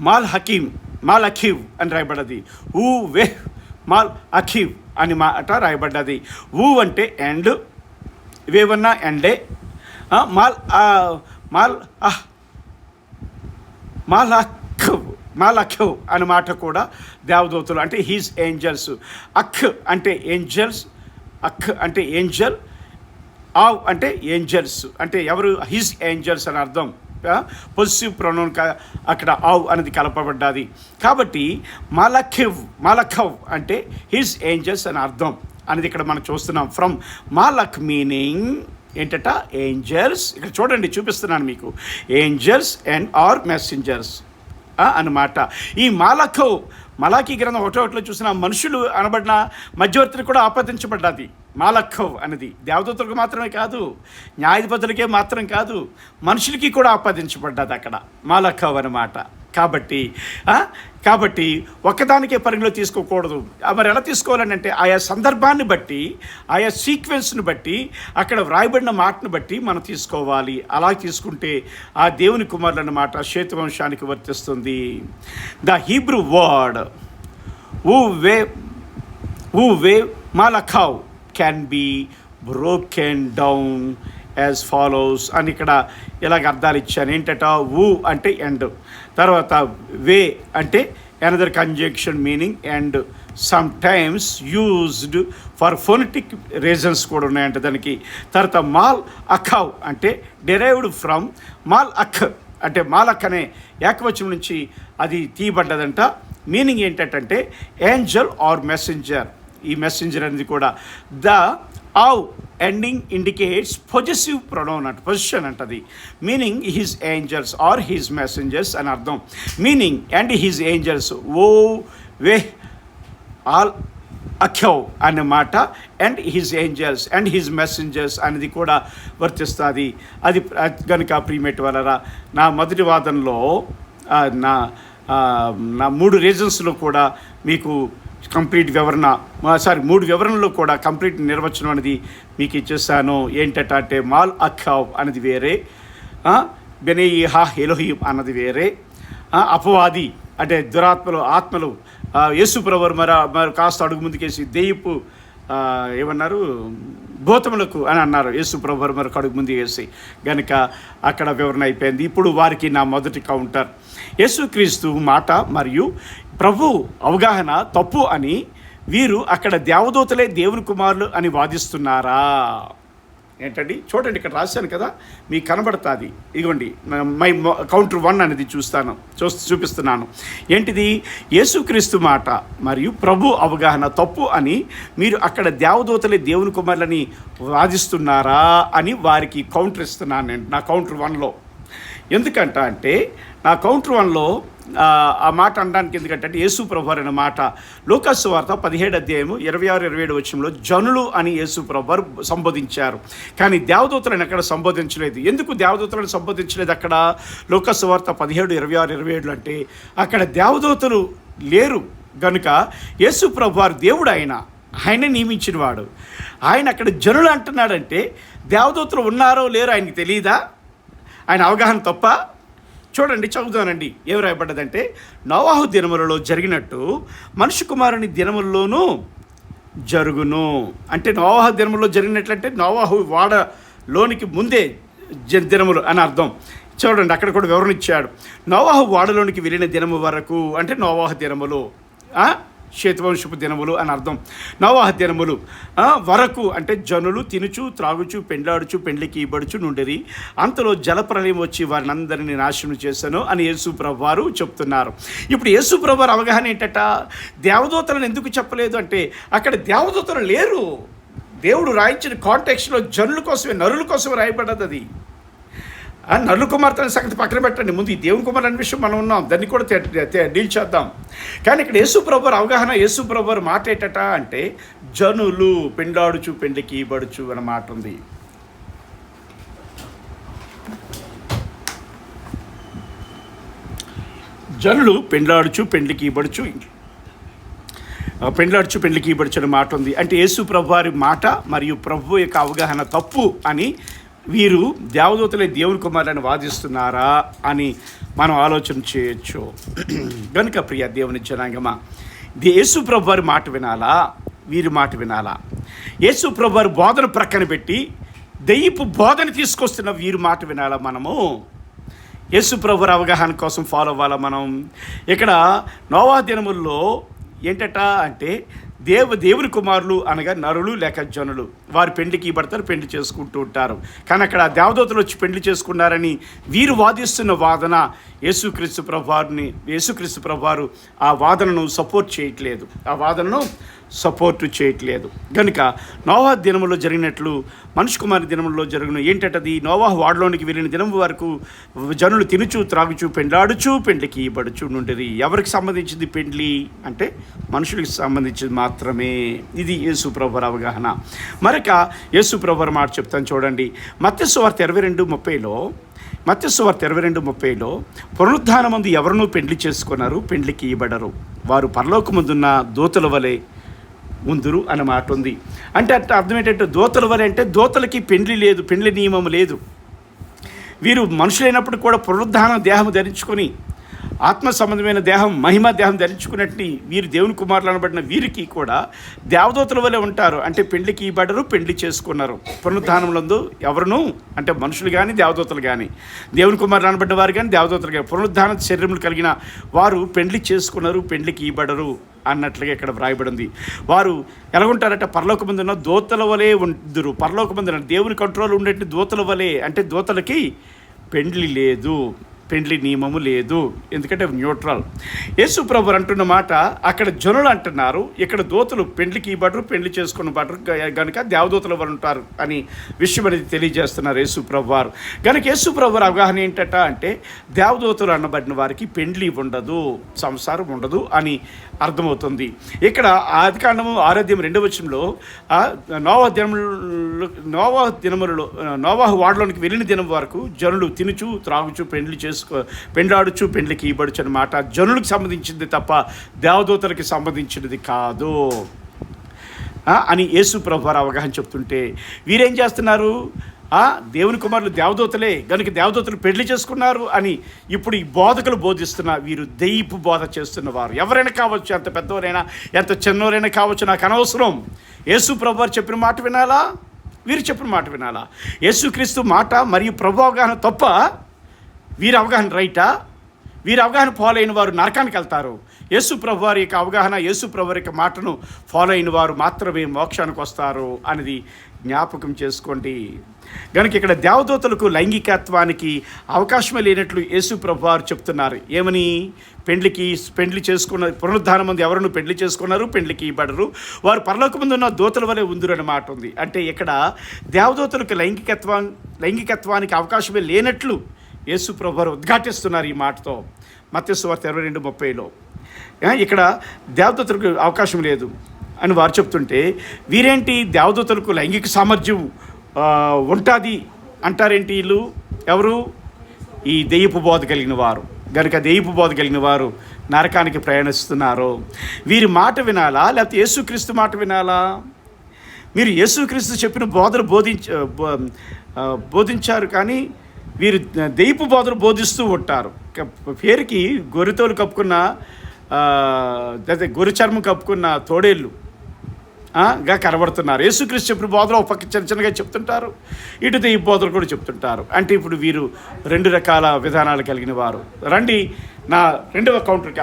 మాల్ హకీం మాల్ అఖీవ్ అని రాయబడ్డది. ఊ వెహ్ మాల్ అఖీవ్ అని మాట రాయబడ్డది. ఊ అంటే ఎండ్, ఇవేమన్నా ఎండే. మాల్ మాల్ మాలఖవ్ అనే మాట కూడా దేవదూతలు అంటే హీజ్ ఏంజల్స్. అఖ్ అంటే ఏంజల్స్, అఖ్ అంటే ఏంజల్, ఆవ్ అంటే ఏంజల్స్ అంటే ఎవరు? హిజ్ ఏంజల్స్ అని అర్థం. పొజిటివ్ ప్రొనౌన్ అక్కడ ఆవ్ అనేది కలపబడ్డది. కాబట్టి మాలఖవ్ అంటే హిజ్ ఏంజల్స్ అని అర్థం అనేది ఇక్కడ మనం చూస్తున్నాం. ఫ్రమ్ మాలక్ మీనింగ్ ఏంటట? ఏంజల్స్. ఇక్కడ చూడండి, చూపిస్తున్నాను మీకు. ఏంజల్స్ అండ్ ఆర్ మెసెంజర్స్ అన్నమాట. ఈ మలాకీ గ్రంథం 1:1 చూసిన మనుషులు అనబడిన మధ్యవర్తిని కూడా ఆపాదించబడ్డది. మాలఖవ్ అనేది దేవదూతలకు మాత్రమే కాదు, న్యాయాధిపతులకే మాత్రం కాదు, మనుషులకి కూడా ఆపాదించబడ్డది అక్కడ మాలఖవ్ అన్నమాట. కాబట్టి ఒక్కదానికే పరిగణలో తీసుకోకూడదు. మరి ఎలా తీసుకోవాలని అంటే ఆయా సందర్భాన్ని బట్టి, ఆయా సీక్వెన్స్ని బట్టి, అక్కడ వ్రాయబడిన మాటను బట్టి మనం తీసుకోవాలి. అలా తీసుకుంటే ఆ దేవుని కుమారులు అన్నమాట శ్వేతవంశానికి వర్తిస్తుంది. ద హీబ్రూ వర్డ్ ఊ వే మాలఖవ్ can be broken down as follows అని ఇక్కడ ఇలాగ అర్థాలు ఇచ్చాను. ఏంటట? ఊ అంటే ఎండ్, తర్వాత వే అంటే another conjunction meaning and some times used for phonetic reasons కూడా ఉన్నాయంట దానికి. తర్వాత మాల్ అఖవ్ అంటే డెరైవ్డ్ ఫ్రమ్ మాల్ అఖ్ అంటే మాలక్ అనే ఏకవచనం నుంచి అది తీయబడ్డదంట. మీనింగ్ ఏంటంటే ఏంజల్ ఆర్ మెసెంజర్. ఈ మెసెంజర్ అనేది కూడా the av ending indicates possessive pronoun అంట, పొజిషన్ అంటది. Meaning his angels or his messengers అని అర్థం. మీనింగ్ అండ్ హిజ్ ఏంజల్స్ ఓ వే ఆల్ అఖ్యవ్ అనే మాట and his angels and his messengers అనేది కూడా వర్తిస్తుంది. అది కనుక ప్రియమేట్ వలరా నా మొదటి వాదనలో నా 3 రీజన్స్లో కూడా మీకు కంప్లీట్ వివరణ, 3 వివరణలో కూడా కంప్లీట్ నిర్వచనం అనేది మీకు ఇచ్చేస్తాను. ఏంటంటే మాల్ అఖావ్ అనేది వేరే, బెనేయి హా ఎలోహీం అన్నది వేరే, అపవాది అంటే దురాత్మలు ఆత్మలు యేసు ప్రభువు మరి కాస్త అడుగు ముందుకేసి దెయ్యపు ఏమన్నారు భూతములకు అని అన్నారు. యేసు ప్రభువు మరి అడుగు ముందు వేసి గనుక అక్కడ వివరణ అయిపోయింది. ఇప్పుడు వారికి నా మొదటి కౌంటర్, యేసుక్రీస్తు మాట మరియు ప్రభు అవగాహన తప్పు అని వీరు అక్కడ దేవదూతలే దేవుని కుమారులు అని వాదిస్తున్నారా? ఏంటండి చూడండి, ఇక్కడ రాశాను కదా, మీకు కనబడుతుంది. ఇదిగోండి మై కౌంటర్ 1 అనేది చూపిస్తున్నాను. ఏంటిది? యేసుక్రీస్తు మాట మరియు ప్రభు అవగాహన తప్పు అని మీరు అక్కడ దేవదూతలే దేవుని కుమారులని వాదిస్తున్నారా అని వారికి కౌంటర్ ఇస్తున్నాను నేను నా కౌంటర్ 1లో. ఎందుకంటే నా కౌంటర్ 1లో ఆ మాట అనడానికి ఎందుకంటే యేసు ప్రభువారు అనే మాట లూకాసు సువార్త 17:26-27 వచనంలో జనులు అని యేసు ప్రభువారు సంబోధించారు. కానీ దేవదూతలను ఎక్కడ సంబోధించలేదు. ఎందుకు దేవదూతలను సంబోధించలేదు అక్కడ లూకాసు సువార్త 17:26-27 అంటే అక్కడ దేవదూతలు లేరు గనుక యేసు ప్రభువారు దేవుడు, ఆయన నియమించిన వాడు. ఆయన అక్కడ జనులు అంటున్నాడంటే దేవదూతలు ఉన్నారో లేరో ఆయనకి తెలియదా? ఆయన అవగాహన తప్ప? చూడండి, చదువుతానండి. ఏం రాయబడ్డదంటే నోవాహు దినములలో జరిగినట్టు మనుష్య కుమారుని దినముల్లోనూ జరుగును. అంటే నోవాహు దినములో జరిగినట్లంటే నోవాహు వాడలోనికి ముందే దినములు అని అర్థం. చూడండి, అక్కడ కూడా వివరణ ఇచ్చాడు. నోవాహు వాడలోనికి వెళ్ళిన దినము వరకు అంటే నోవాహు దినములు, శ్వేతవంశపు దినములు అని అర్థం. నోవాహు దినములు వరకు అంటే జనులు తినుచు త్రాగుచు పెండ్లాడుచు పెండ్లికి ఇవ్వడుచు నుండిరి. అంతలో జలప్రలయం వచ్చి వారిని అందరినీ నాశనం చేశాను అని యేసు ప్రభువారు చెప్తున్నారు. ఇప్పుడు యేసు ప్రభువారు అవగాహన ఏంటట? దేవదూతలను ఎందుకు చెప్పలేదు అంటే అక్కడ దేవదూతలు లేరు. దేవుడు రాయించిన కాంటెక్స్ట్లో జనుల కోసమే, నరుల కోసమే రాయబడ్డది అది. నరుల కుమార్తె సంగతి పక్కన పెట్టండి, ముందు ఈ దేవుని కుమార్ అనే విషయం మనం ఉన్నాం, దాన్ని కూడా డీల్ చేద్దాం. కానీ ఇక్కడ యేసు ప్రభువారి అవగాహన, యేసు ప్రభువారి మాట ఏంటట అంటే జనులు పెండాడుచు పెండ్లికి ఇవ్వడుచు అనే మాట ఉంది. జనులు పెండ్లాడుచు పెండ్లికి ఇవ్వడుచు, పెండ్లాడుచు పెండ్లికి ఇవ్వడుచు అనే మాట ఉంది. అంటే యేసు ప్రభువారి మాట మరియు ప్రభు యొక్క అవగాహన తప్పు అని వీరు దేవదూతలే దేవుని కుమారులను వాదిస్తున్నారా అని మనం ఆలోచన చేయొచ్చు. కనుక ప్రియ దేవుని జనాంగమా, యేసు ప్రభువారి మాట వినాలా, వీరి మాట వినాలా? యేసు ప్రభువారి బోధన ప్రక్కన పెట్టి దెయ్యపు బోధన తీసుకొస్తున్న వీరి మాట వినాలా మనము? యేసు ప్రభువారి అవగాహన కోసం ఫాలో అవ్వాలా మనం? ఇక్కడ నోవహు దినముల్లో ఏంటట అంటే దేవుని కుమారులు అనగా నరులు లేక జనులు వారు పెండ్లికి ఇవ్వబడతారు, పెండ్లి చేసుకుంటూ ఉంటారు. కానీ అక్కడ దేవదూతలు వచ్చి పెండ్లి చేసుకున్నారని వీరు వాదిస్తున్న వాదన యేసుక్రీస్తు ప్రభువారు ఆ వాదనను సపోర్ట్ చేయట్లేదు. కనుక నోవాహు దినములో జరిగినట్లు మనుష్య కుమారి దినములో జరిగిన ఏంటంటది, నోవాహు వాడలోనికి వెళ్ళిన దినం వరకు జనులు తినుచు త్రాగుచు పెండ్లాడుచు పెండ్లికి ఇవ్వబడుచు నుండి. ఎవరికి సంబంధించింది పెండ్లి అంటే మనుషులకి సంబంధించింది మాత్రమే. ఇది యేసు ప్రభువారి అవగాహన. మరొక యేసు ప్రభువారి మాట చెప్తాను చూడండి. మత్తయి సువార్త 22:30లో పునరుద్ధానమందు ఎవరినూ పెండ్లి చేసుకున్నారు, పెండ్లికి ఇవ్వబడరు, వారు పరలోకమందున్న దూతల వలె ఉందురు అనే మాట ఉంది. అంటే అర్థం ఏంటంటే దూతల వలె అంటే దూతలకి పెండ్లి లేదు, పెండ్లి నియమం లేదు. వీరు మనుషులైనప్పుడు కూడా పునరుద్ధానం దేహం ధరించుకొని ఆత్మ సంబంధమైన దేహం, మహిమ దేహం ధరించుకున్నట్టు వీరు దేవుని కుమారులు అనబడిన వీరికి కూడా దేవదూతల వలె ఉంటారు. అంటే పెండ్లికి ఇవ్వబడరు, పెండ్లి చేసుకున్నారు. పునరుద్ధానంలో ఎవరును అంటే మనుషులు కానీ దేవదూతలు కానీ, దేవుని కుమారులు అనబడిన వారు కానీ దేవదూతలు కానీ పరుణుద్ధాన శరీరములు కలిగిన వారు పెండ్లి చేసుకున్నారు, పెండ్లికి ఇవ్వబడరు అన్నట్లుగా ఇక్కడ వ్రాయబడింది. వారు ఎలాగుంటారంటే పరలోకమందున్న దూతల వలె ఉందురు. పరలోకమందున దేవుని కంట్రోల్ ఉండేటి దూతల వలె అంటే దూతలకి పెండ్లి లేదు, పెండ్లి నియమము లేదు, ఎందుకంటే న్యూట్రల్. యేసు ప్రభువు అంటున్న మాట అక్కడ జనులు అంటున్నారు, ఇక్కడ దూతలు పెండ్లికి ఇవ్వబడరు, పెండ్లి చేసుకున్న బడరు కనుక దేవదూతలు ఎవరు ఉంటారు అని విషయం అనేది తెలియజేస్తున్నారు యేసు ప్రభువారు. కనుక యేసు ప్రభువారి అవగాహన ఏంటట అంటే దేవదూతలు అనబడిన వారికి పెండ్లి ఉండదు, సంసారం ఉండదు అని అర్థమవుతుంది. ఇక్కడ ఆదికాండము 6:2 నోవాహు వాడలోనికి వెళ్ళిన దినం వరకు జనులు తినుచు త్రాగుచు పెండ్లాడుచు పెండ్లికి ఇవ్వబడుచు అన్నమాట జనులకు సంబంధించింది తప్ప దేవదూతలకి సంబంధించినది కాదు అని యేసు ప్రభువారు అవగాహన చెప్తుంటే వీరేం చేస్తున్నారు, దేవుని కుమారులు దేవదూతలే కనుక దేవదూతలు పెళ్లి చేసుకున్నారు అని ఇప్పుడు ఈ బోధకులు బోధిస్తున్న వీరు దెయ్యపు బోధ చేస్తున్నవారు. ఎవరైనా కావచ్చు, ఎంత పెద్దవారైనా ఎంత చిన్నవారైనా కావచ్చు, నాకు అనవసరం. యేసు ప్రభువారు చెప్పిన మాట వినాలా, వీరు చెప్పిన మాట వినాలా? యేసుక్రీస్తు మాట మరియు ప్రభు అవగాహన తప్ప, వీరి అవగాహన రైటా? వీరి అవగాహన ఫాలో అయిన వారు నరకానికి వెళ్తారు. యేసు ప్రభువారి యొక్క అవగాహన, యేసు ప్రభువారి యొక్క మాటను ఫాలో అయిన వారు మాత్రమే మోక్షానికి వస్తారు అనేది జ్ఞాపకం చేసుకోండి. కనుక ఇక్కడ దేవదూతలకు లైంగికత్వానికి అవకాశమే లేనట్లు యేసు ప్రభువారు చెప్తున్నారు. ఏమని? పెండ్లి చేసుకున్న పునరుద్ధానం మంది ఎవరిని పెండ్లి చేసుకున్నారు, పెండ్లికి ఇవ్వబడరు, వారు పరలోకమందు ఉన్న దూతల వలె ఉందురు అనే మాట ఉంది. అంటే ఇక్కడ దేవదూతలకు లైంగికత్వానికి అవకాశమే లేనట్లు యేసు ప్రభువారు ఉద్ఘాటిస్తున్నారు ఈ మాటతో. మత్తయి సువార్త 22:30లో ఇక్కడ దేవదూతలకు అవకాశం లేదు అని వారు చెప్తుంటే వీరేంటి దేవదూతలకు లైంగిక సామర్థ్యం ఉంటుంది అంటారేంటి? వీళ్ళు ఎవరు? ఈ దెయ్యపు బోధ కలిగిన వారు. కనుక దెయ్యపు బోధ కలిగిన వారు నరకానికి ప్రయాణిస్తున్నారు. వీరి మాట వినాలా లేకపోతే యేసుక్రీస్తు మాట వినాలా? మీరు యేసుక్రీస్తు చెప్పిన బోధను బోధించారు, కానీ వీరు దెయ్యపు బోధను బోధిస్తూ ఉంటారు. పేరుకి గొర్రెతోలు కప్పుకున్న గొర్రె చర్మం కప్పుకున్న తోడేళ్ళు గా కనబడుతున్నారు. యేసుక్రీస్తు చెప్పిన బోధలు ఒక పక్క చిన్నగా చెప్తుంటారు, ఇటు దెయ్య బోధలు కూడా చెప్తుంటారు. అంటే ఇప్పుడు వీరు రెండు రకాల విధానాలు కలిగిన వారు. రండి నా రెండవ కౌంటర్కి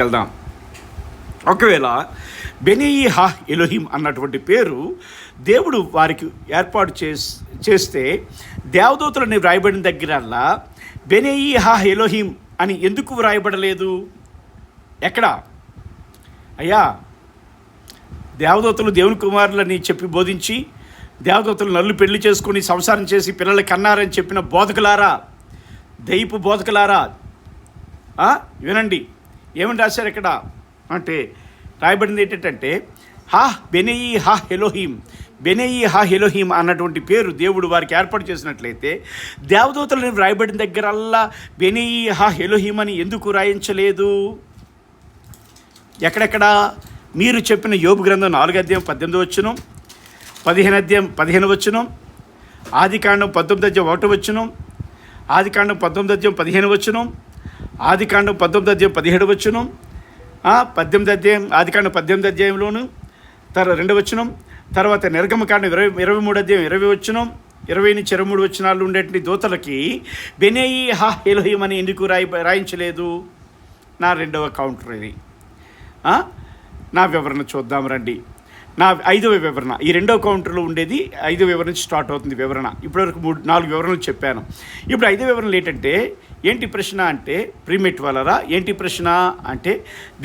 వెళ్దాం. ఒకవేళ బెనీయి హా ఎలోహిం అన్నటువంటి పేరు దేవుడు వారికి ఏర్పాటు చేస్తే దేవదూతలని వ్రాయబడిన దగ్గరల్లా బెనీయి హా ఎలోహిం అని ఎందుకు వ్రాయబడలేదు? ఎక్కడ అయ్యా దేవదూతలు దేవుని కుమారులని చెప్పి బోధించి దేవదూతలు నల్లు పెళ్లి చేసుకుని సంసారం చేసి పిల్లలు కన్నారని చెప్పిన బోధకులారా, దైపు బోధకులారా, వినండి ఏమని రాశారు ఇక్కడ అంటే రాయబడింది ఏంటంటే హా బెనెయి హా హెలోహీం, బెనెయి హా హెలోహీం అన్నటువంటి పేరు దేవుడు వారికి ఏర్పాటు చేసినట్లయితే దేవదూతలను రాయబడిన దగ్గరల్లా బెనెయి హా హెలోహీం అని ఎందుకు రాయించలేదు? ఎక్కడెక్కడ మీరు చెప్పిన యోబు గ్రంథం 4:18 15 ఆదికాండం 19:1 ఆదికాండం 19:15 ఆదికాండం 19:17 ఆదికాండం 18 తర్వాత 2 తర్వాత నిర్గమకాండం 23:20 20-23 ఉండేటువంటి దూతలకి బెనెయి హా ఎలోహిం అని ఎందుకు రాయించలేదు? నా రెండవ కౌంటర్ ఇది. నా వివరణ చూద్దాం రండి. నా 5వ వివరణ, ఈ రెండవ కౌంటర్లో ఉండేది 5వ వివరణ నుంచి స్టార్ట్ అవుతుంది వివరణ. ఇప్పటివరకు 4 వివరణలు చెప్పాను. ఇప్పుడు 5వ వివరణలు ఏంటంటే ఏంటి ప్రశ్న అంటే ప్రీమేట్ వాళ్ళరా ఏంటి ప్రశ్న అంటే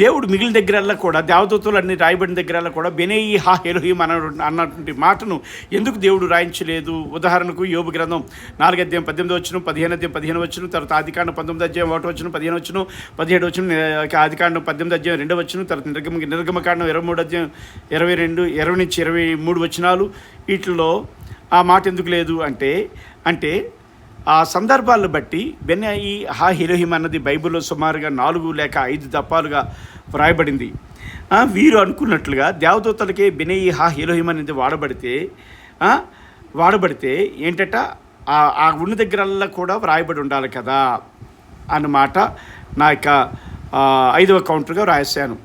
దేవుడు మిగిలిన దగ్గరల్లా కూడా దేవదూతలు అన్ని రాయబడిన దగ్గరల్లా కూడా బెనెయి హా ఎలోహిం అన్నటువంటి మాటను ఎందుకు దేవుడు రాయించలేదు? ఉదాహరణకు యోబు గ్రంథం 4:18 15 తర్వాత ఆదికాండం 19:1 15 17 ఆదికాండం 18:2 తర్వాత నిర్గమకాండం 23 20-23 వీటిలో ఆ మాట ఎందుకు లేదు అంటే ఆ సందర్భాలను బట్టి బెనెయి హా ఎలోహిం అన్నది బైబిల్లో సుమారుగా 4 లేక 5 దఫాలుగా వ్రాయబడింది. వీరు అనుకున్నట్లుగా దేవదూతలకే బెనెయి హా ఎలోహిం అనేది వాడబడితే ఏంటట ఆ ఉన్న దగ్గరల్లా కూడా వ్రాయబడి ఉండాలి కదా అన్నమాట నా యొక్క 5వ కౌంటర్గా రాశాను.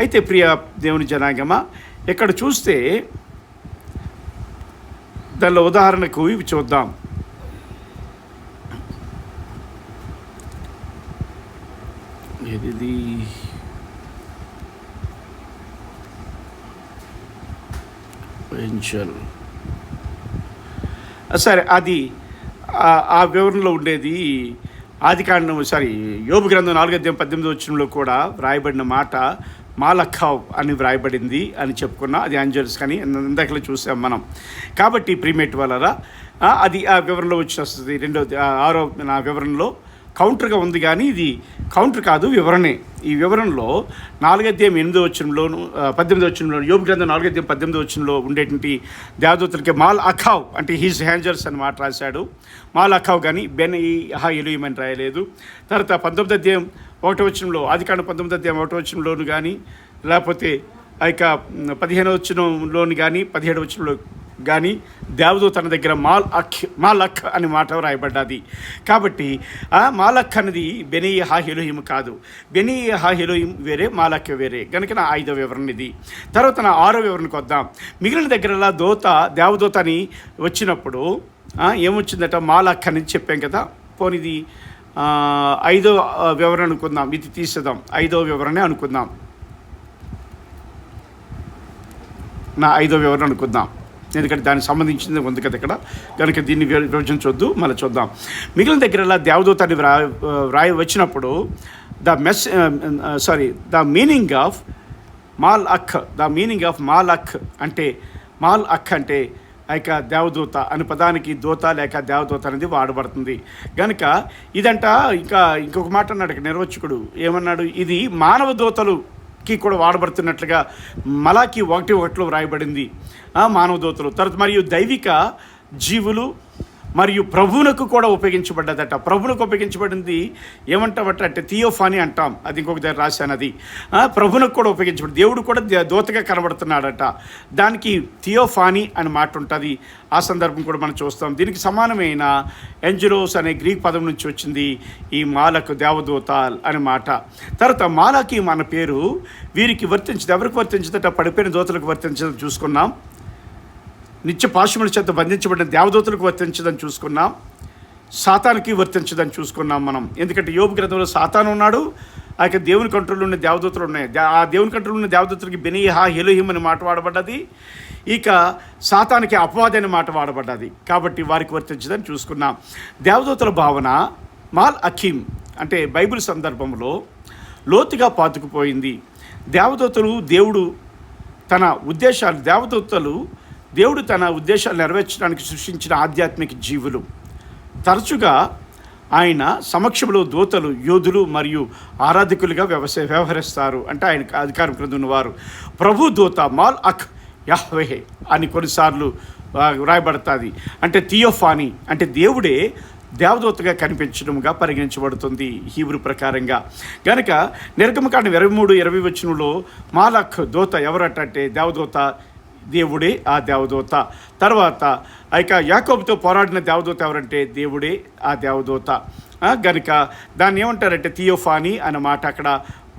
అయితే ప్రియ దేవుని జనాంగమా, ఇక్కడ చూస్తే దానిలో ఉదాహరణకు ఇవి చూద్దాం. ఇది సరే, అది ఆ వివరణలో ఉండేది ఆదికాండం యోబు గ్రంథం 4:18 కూడా వ్రాయబడిన మాట మాలఖావ్ అని వ్రాయబడింది అని చెప్పుకున్నా. అది ఏంజల్స్ కానీ ఇందాకలో చూసాం మనం. కాబట్టి ప్రీమేట్ వాళ్ళరా అది ఆ వివరణలో వచ్చేస్తుంది. 6వ నా వివరణలో కౌంటర్గా ఉంది, కానీ ఇది కౌంటర్ కాదు, వివరణే. ఈ వివరణలో 4:8 యోబు గ్రంథం 4:18 ఉండేటువంటి దేవదూతలకి మాల్ అఖావ్ అంటే హిజ్ హ్యాంజర్స్ అని మాట రాశాడు. మాల్ అఖావ్ కానీ బెనెయి హా ఎలోహిం అని రాయలేదు. తర్వాత 19:1 ఆదికాండం 19:1 కానీ లేకపోతే ఆ యొక్క 15 కానీ 17 కానీ దేవదూత దగ్గర మాలక్ అని మాట రాయబడ్డది. కాబట్టి మాలక్ అనేది బెనెయి హా ఎలోహిం కాదు. బెనెయి హా ఎలోహిం వేరే, మాలక్ వేరే. కనుక నా 5వ వివరణ ఇది. తర్వాత నా 6వ వివరణకు వద్దాం. మిగిలిన దగ్గరలా దేవదూత అని వచ్చినప్పుడు ఏమొచ్చిందట? మాలక్ అని చెప్పాం కదా. పోనిది 5వ వివరణ అనుకుందాం, ఇది తీసేద్దాం, 5వ వివరణే అనుకుందాం. నా 5వ వివరణ అనుకుందాం, ఎందుకంటే దానికి సంబంధించింది ఉంది కదా ఇక్కడ. కనుక దీన్ని విభజించొద్దు, మళ్ళీ చూద్దాం. మిగిలిన దగ్గర దేవదూతని వచ్చినప్పుడు ద మీనింగ్ ఆఫ్ మాల్ అక్ అంటే మాల్ అక్ అంటే ఇక దేవదూత అని పదానికి దూత లేక దేవదూత అనేది వాడబడుతుంది. కనుక ఇదంట ఇంకొక మాట అన్నాడు నిర్వచకుడు. ఏమన్నాడు? ఇది మానవ దూతలుకి కూడా వాడబడుతున్నట్లుగా మలాకి 1:1 వ్రాయబడింది. మానవ దూతలు తర్వాత మరియు దైవిక జీవులు మరియు ప్రభువునకు కూడా ఉపయోగించబడ్డదట. ప్రభువునకు ఉపయోగించబడింది ఏమంటామట అంటే థియోఫానీ అంటాం. అది ఇంకొక దగ్గర రాశాను. అది ప్రభువునకు కూడా ఉపయోగించబడింది. దేవుడు కూడా దూతగా కనబడుతున్నాడట. దానికి థియోఫానీ అని మాట ఉంటుంది. ఆ సందర్భం కూడా మనం చూస్తాం. దీనికి సమానమైన ఎంజలోస్ అనే గ్రీక్ పదం నుంచి వచ్చింది ఈ మాలకు, దేవదూత అని మాట. తర్వాత మాలకి మన పేరు వీరికి వర్తించదు. ఎవరికి వర్తించదట? పడిపోయిన దూతలకు వర్తించదని చూసుకున్నాం. నిత్య పాశముల చేత బంధించబడిన దేవదూతలకు వర్తించదని చూసుకున్నాం. సాతానికి వర్తించదని చూసుకున్నాం మనం. ఎందుకంటే యోబు గ్రంథంలో సాతాను ఉన్నాడు, ఆ యొక్క దేవుని కంట్రోల్లో ఉన్న దేవదూతలు ఉన్నాయి. ఆ దేవుని కంట్రోల్లో ఉన్న దేవదూతలకి బెనెయి హా ఎలోహిం అని మాట వాడబడ్డది. ఇక సాతానికి అపవాది అని మాట వాడబడ్డది. కాబట్టి వారికి వర్తించదని చూసుకున్నాం. దేవదూతల భావన మాల్ అఖీం అంటే బైబిల్ సందర్భంలో లోతుగా పాతుకుపోయింది. దేవదూతలు దేవుడు తన ఉద్దేశాలు దేవుడు తన ఉద్దేశాలు నెరవేర్చడానికి సృష్టించిన ఆధ్యాత్మిక జీవులు. తరచుగా ఆయన సమక్షంలో దూతలు, యోధులు మరియు ఆరాధకులుగా వ్యవహరిస్తారు. అంటే ఆయనకు అధికారం క్రింద ఉన్నవారు. ప్రభు దూత మాల్ అక్ యాహ్వే అని కొన్నిసార్లు రాయబడుతుంది. అంటే థియోఫానీ అంటే దేవుడే దేవదూతగా కనిపించడంగా పరిగణించబడుతుంది హీబ్రూ ప్రకారంగా. కనుక నిర్గమకాండం 23-20 వచనంలో మాలక్ దూత ఎవరటంటే దేవదూత, దేవుడే ఆ దేవదూత. తర్వాత ఇక యాకోబుతో పోరాడిన దేవదూత ఎవరంటే దేవుడే ఆ దేవదూత. గనుక దాన్ని ఏమంటారంటే థియోఫానీ అనే మాట అక్కడ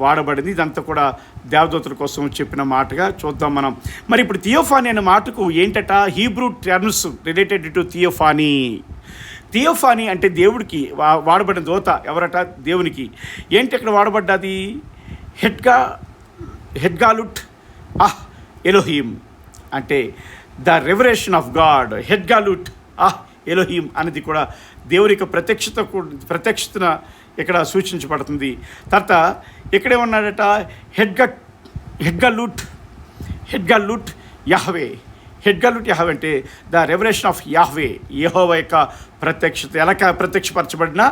వాడబడింది. ఇదంతా కూడా దేవదూతల కోసం చెప్పిన మాటగా చూద్దాం మనం. మరి ఇప్పుడు థియోఫానీ అనే మాటకు ఏంటట హీబ్రూ టర్మ్స్ రిలేటెడ్ టు థియోఫానీ. థియోఫానీ అంటే దేవుడికి వాడబడిన దూత ఎవరట? దేవునికి. ఏంటి అక్కడ వాడబడ్డది? హెడ్గాలుట్ ఎలోహీం అంటే ద రెవరేషన్ ఆఫ్ గాడ్. హెడ్గాలుట్ ఎలోహీం అనేది కూడా దేవుని యొక్క ప్రత్యక్షతన ఇక్కడ సూచించబడుతుంది. తర్వాత ఇక్కడేమన్నాడట? హెడ్గాలుట్ యాహ్వే. హెడ్గాలుట్ యాహ్వే అంటే ద రెవరేషన్ ఆఫ్ యాహ్వే, యెహోవా యొక్క ప్రత్యక్షత. ఎలా ప్రత్యక్షపరచబడినా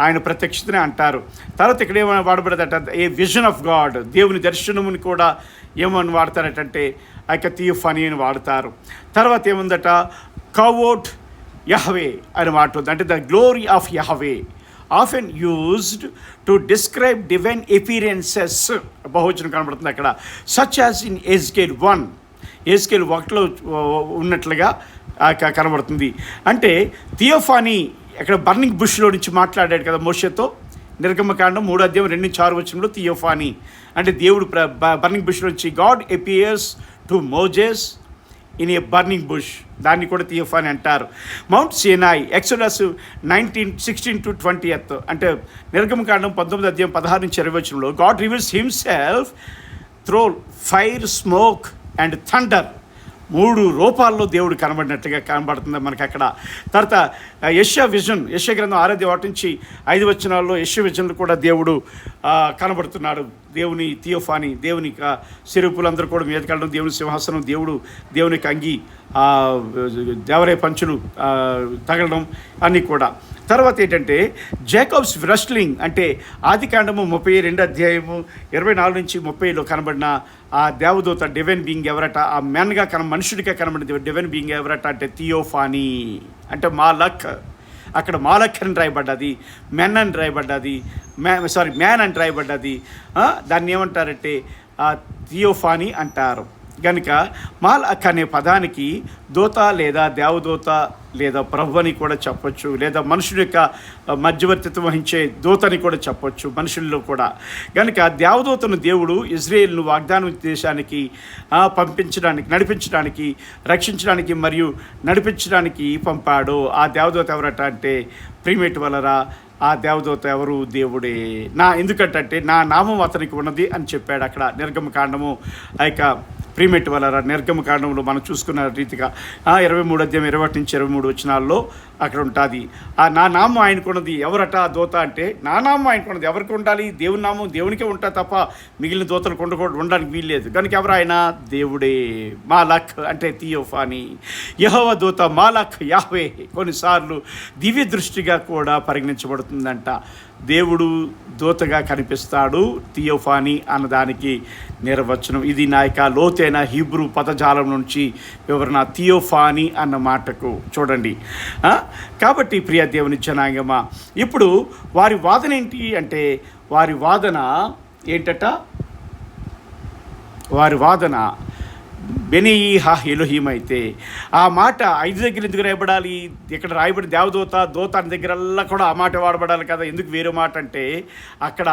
ఆయన ప్రత్యక్షతనే అంటారు. తర్వాత ఇక్కడ ఏమైనా వాడబడదట? ఏ విజన్ ఆఫ్ గాడ్, దేవుని దర్శనముని కూడా ఏమని వాడతారటంటే ఆ యొక్క థియోఫానీ అని వాడతారు. తర్వాత ఏముందట? కవోట్ యహ్వే అని మాట ఉంది. అంటే the glory of Yahweh often used to describe divine experiences. బహువచనం కనబడుతుంది అక్కడ. సచ్ యాజ్ ఇన్ ఎజ్కేల్ 1 ఉన్నట్లుగా కనబడుతుంది. అంటే థియోఫానీ అక్కడ బర్నింగ్ బుష్లో నుంచి మాట్లాడాడు కదా మోషేతో. నిర్గమకాండం 3:2-6 థియోఫానీ అంటే దేవుడు బర్నింగ్ బుష్లో నుంచి God appears to Moses in a burning bush. దాన్ని కూడా థియోఫానీ అంటారు. మౌంట్ సీనాయ్ ఎక్సోడస్ 19:16-20 అంటే నిర్గమకాండం 19:16-20 God reveals himself through fire, smoke and thunder. 3 రూపాల్లో దేవుడు కనబడినట్టుగా కనబడుతుంది మనకి అక్కడ. తర్వాత యెషయా గ్రంథం 6:1-5 వచనాల్లో యెషయా విజన్లు కూడా దేవుడు కనబడుతున్నాడు. దేవుని థియోఫానీ, దేవుని శిరూపులందరూ కూడా మీదకెళ్ళడం, దేవుని సింహాసనం, దేవుని అంగి, దేవరే పంచులు తగలడం అన్నీ కూడా. తర్వాత ఏంటంటే జేకబ్స్ రెస్లింగ్ అంటే ఆదికాండము 32:24-30 కనబడిన ఆ దేవదూత డివైన్ బీయింగ్ ఎవరట? ఆ మెన్గా మనుషుడిగా కనబడిన డివైన్ బీయింగ్ ఎవరట అంటే థియోఫానీ. అంటే మాలక్, అక్కడ మాలక్ అని రాయబడ్డది, మ్యాన్ అని రాయబడ్డది, మ్యాన్ అని రాయబడ్డది. దాన్ని ఏమంటారంటే థియోఫానీ అంటారు. కనుక మాలక్ అనే పదానికి దూత లేదా దేవదూత లేదా ప్రభు అని కూడా చెప్పొచ్చు, లేదా మనుషుడి యొక్క మధ్యవర్తిత్వం వహించే దూతని కూడా చెప్పొచ్చు మనుషుల్లో కూడా. కనుక దేవదూతను దేవుడు ఇజ్రాయేల్ను వాగ్దానం దేశానికి నడిపించడానికి, రక్షించడానికి మరియు నడిపించడానికి పంపాడు. ఆ దేవదూత ఎవరట అంటే ప్రీమేట్ వలరా ఆ దేవదూత ఎవరు? దేవుడే. ఎందుకంటే నా నామం అతనికి ఉన్నది అని చెప్పాడు అక్కడ నిర్గమకాండము ఆ యొక్క ప్రీమెట్ వలన నిర్గమకాండంలో మనం చూసుకున్న రీతిగా 23:21-23 వచనాల్లో అక్కడ ఉంటుంది. నా నామం ఆయనకున్నది. ఎవరట ఆ దూత అంటే? నా నామం ఆయనకున్నది. ఎవరికి ఉండాలి? దేవుని నామం దేవునికే ఉంటుంది తప్ప మిగిలిన దూతలకు ఉండడానికి వీల్లేదు. కనుక ఎవరు ఆయన? దేవుడే. మాలక్ అంటే థియోఫానీ. యెహోవా దూత మాలక్ యాహ్వే కొన్నిసార్లు దివ్య దృష్టిగా కూడా పరిగణించబడుతుందంట. దేవుడు దూతగా కనిపిస్తాడు, థియోఫానీ అన్నదానికి నిర్వచనం ఇది. నా యొక్క లోతైన హీబ్రూ పదజాలం నుంచి వివరణ థియోఫానీ అన్న మాటకు చూడండి. కాబట్టి ప్రియ దేవుని జనాంగమా, ఇప్పుడు వారి వాదన ఏంటి అంటే వారి వాదన బెనీహా ఎలోహీం అయితే ఆ మాట 5 దగ్గర ఎందుకు రాయబడాలి? ఇక్కడ రాయబడి దూత అనే దగ్గరల్లా కూడా ఆ మాట వాడబడాలి కదా. ఎందుకు వేరే మాట అంటే అక్కడ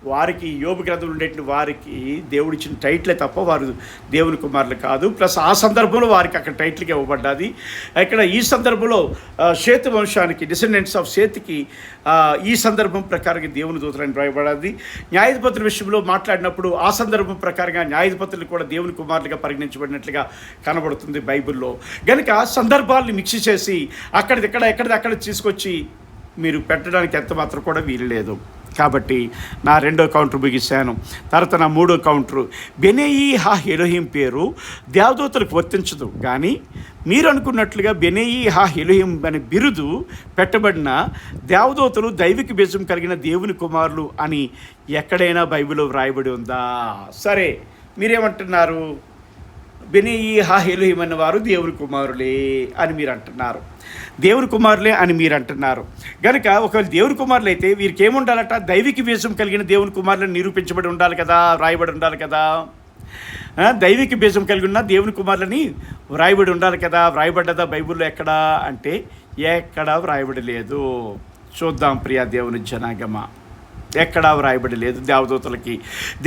వారికి యోబు గ్రంథంలో ఉండేటువంటి వారికి దేవుడు ఇచ్చిన టైటిలే తప్ప వారు దేవుని కుమారులు కాదు. ప్లస్ ఆ సందర్భంలో వారికి అక్కడ టైటిల్గా ఇవ్వబడ్డది. ఇక్కడ ఈ సందర్భంలో షేతు వంశానికి డిసెండెంట్స్ ఆఫ్ షేతుకి ఈ సందర్భం ప్రకారంగా దేవుని దూతలని రాయబడ్డది. న్యాయాధిపతుల విషయంలో మాట్లాడినప్పుడు ఆ సందర్భం ప్రకారంగా న్యాయాధిపతులు కూడా దేవుని కుమారులుగా పరిగణించబడినట్లుగా కనబడుతుంది బైబిల్లో. కనుక సందర్భాలను మిక్స్ చేసి ఎక్కడిది అక్కడ తీసుకొచ్చి మీరు పెట్టడానికి ఎంత మాత్రం కూడా వీలు లేదు. కాబట్టి నా రెండో కౌంటర్ ముగిశాను. తర్వాత నా మూడో కౌంటరు, బెనేయి హా ఎలోహిం పేరు దేవదూతలకు వర్తించదు. కానీ మీరు అనుకున్నట్లుగా బెనేయి హా ఎలోహిం అనే బిరుదు పెట్టబడిన దేవదూతలు దైవిక బీజం కలిగిన దేవుని కుమారులు అని ఎక్కడైనా బైబిల్లో వ్రాయబడి ఉందా? సరే, మీరేమంటున్నారు? బెనేయి హా ఎలోహిం అన్నవారు దేవుని కుమారులే అని మీరు అంటున్నారు. దేవుని కుమారులే అని మీరు అంటున్నారు కనుక ఒకవేళ దేవుని కుమారులు అయితే వీరికి ఏముండాలట? దైవిక బీజం కలిగిన దేవుని కుమారులను నిరూపించబడి ఉండాలి కదా, వ్రాయబడి ఉండాలి కదా. దైవిక బీజం కలిగి ఉన్న దేవుని కుమారులని వ్రాయబడి ఉండాలి కదా. వ్రాయబడ్డదా బైబిల్లో ఎక్కడా అంటే ఎక్కడా వ్రాయబడి లేదు. చూద్దాం ప్రియా దేవుని జనాగమ, ఎక్కడా వ్రాయబడి లేదు.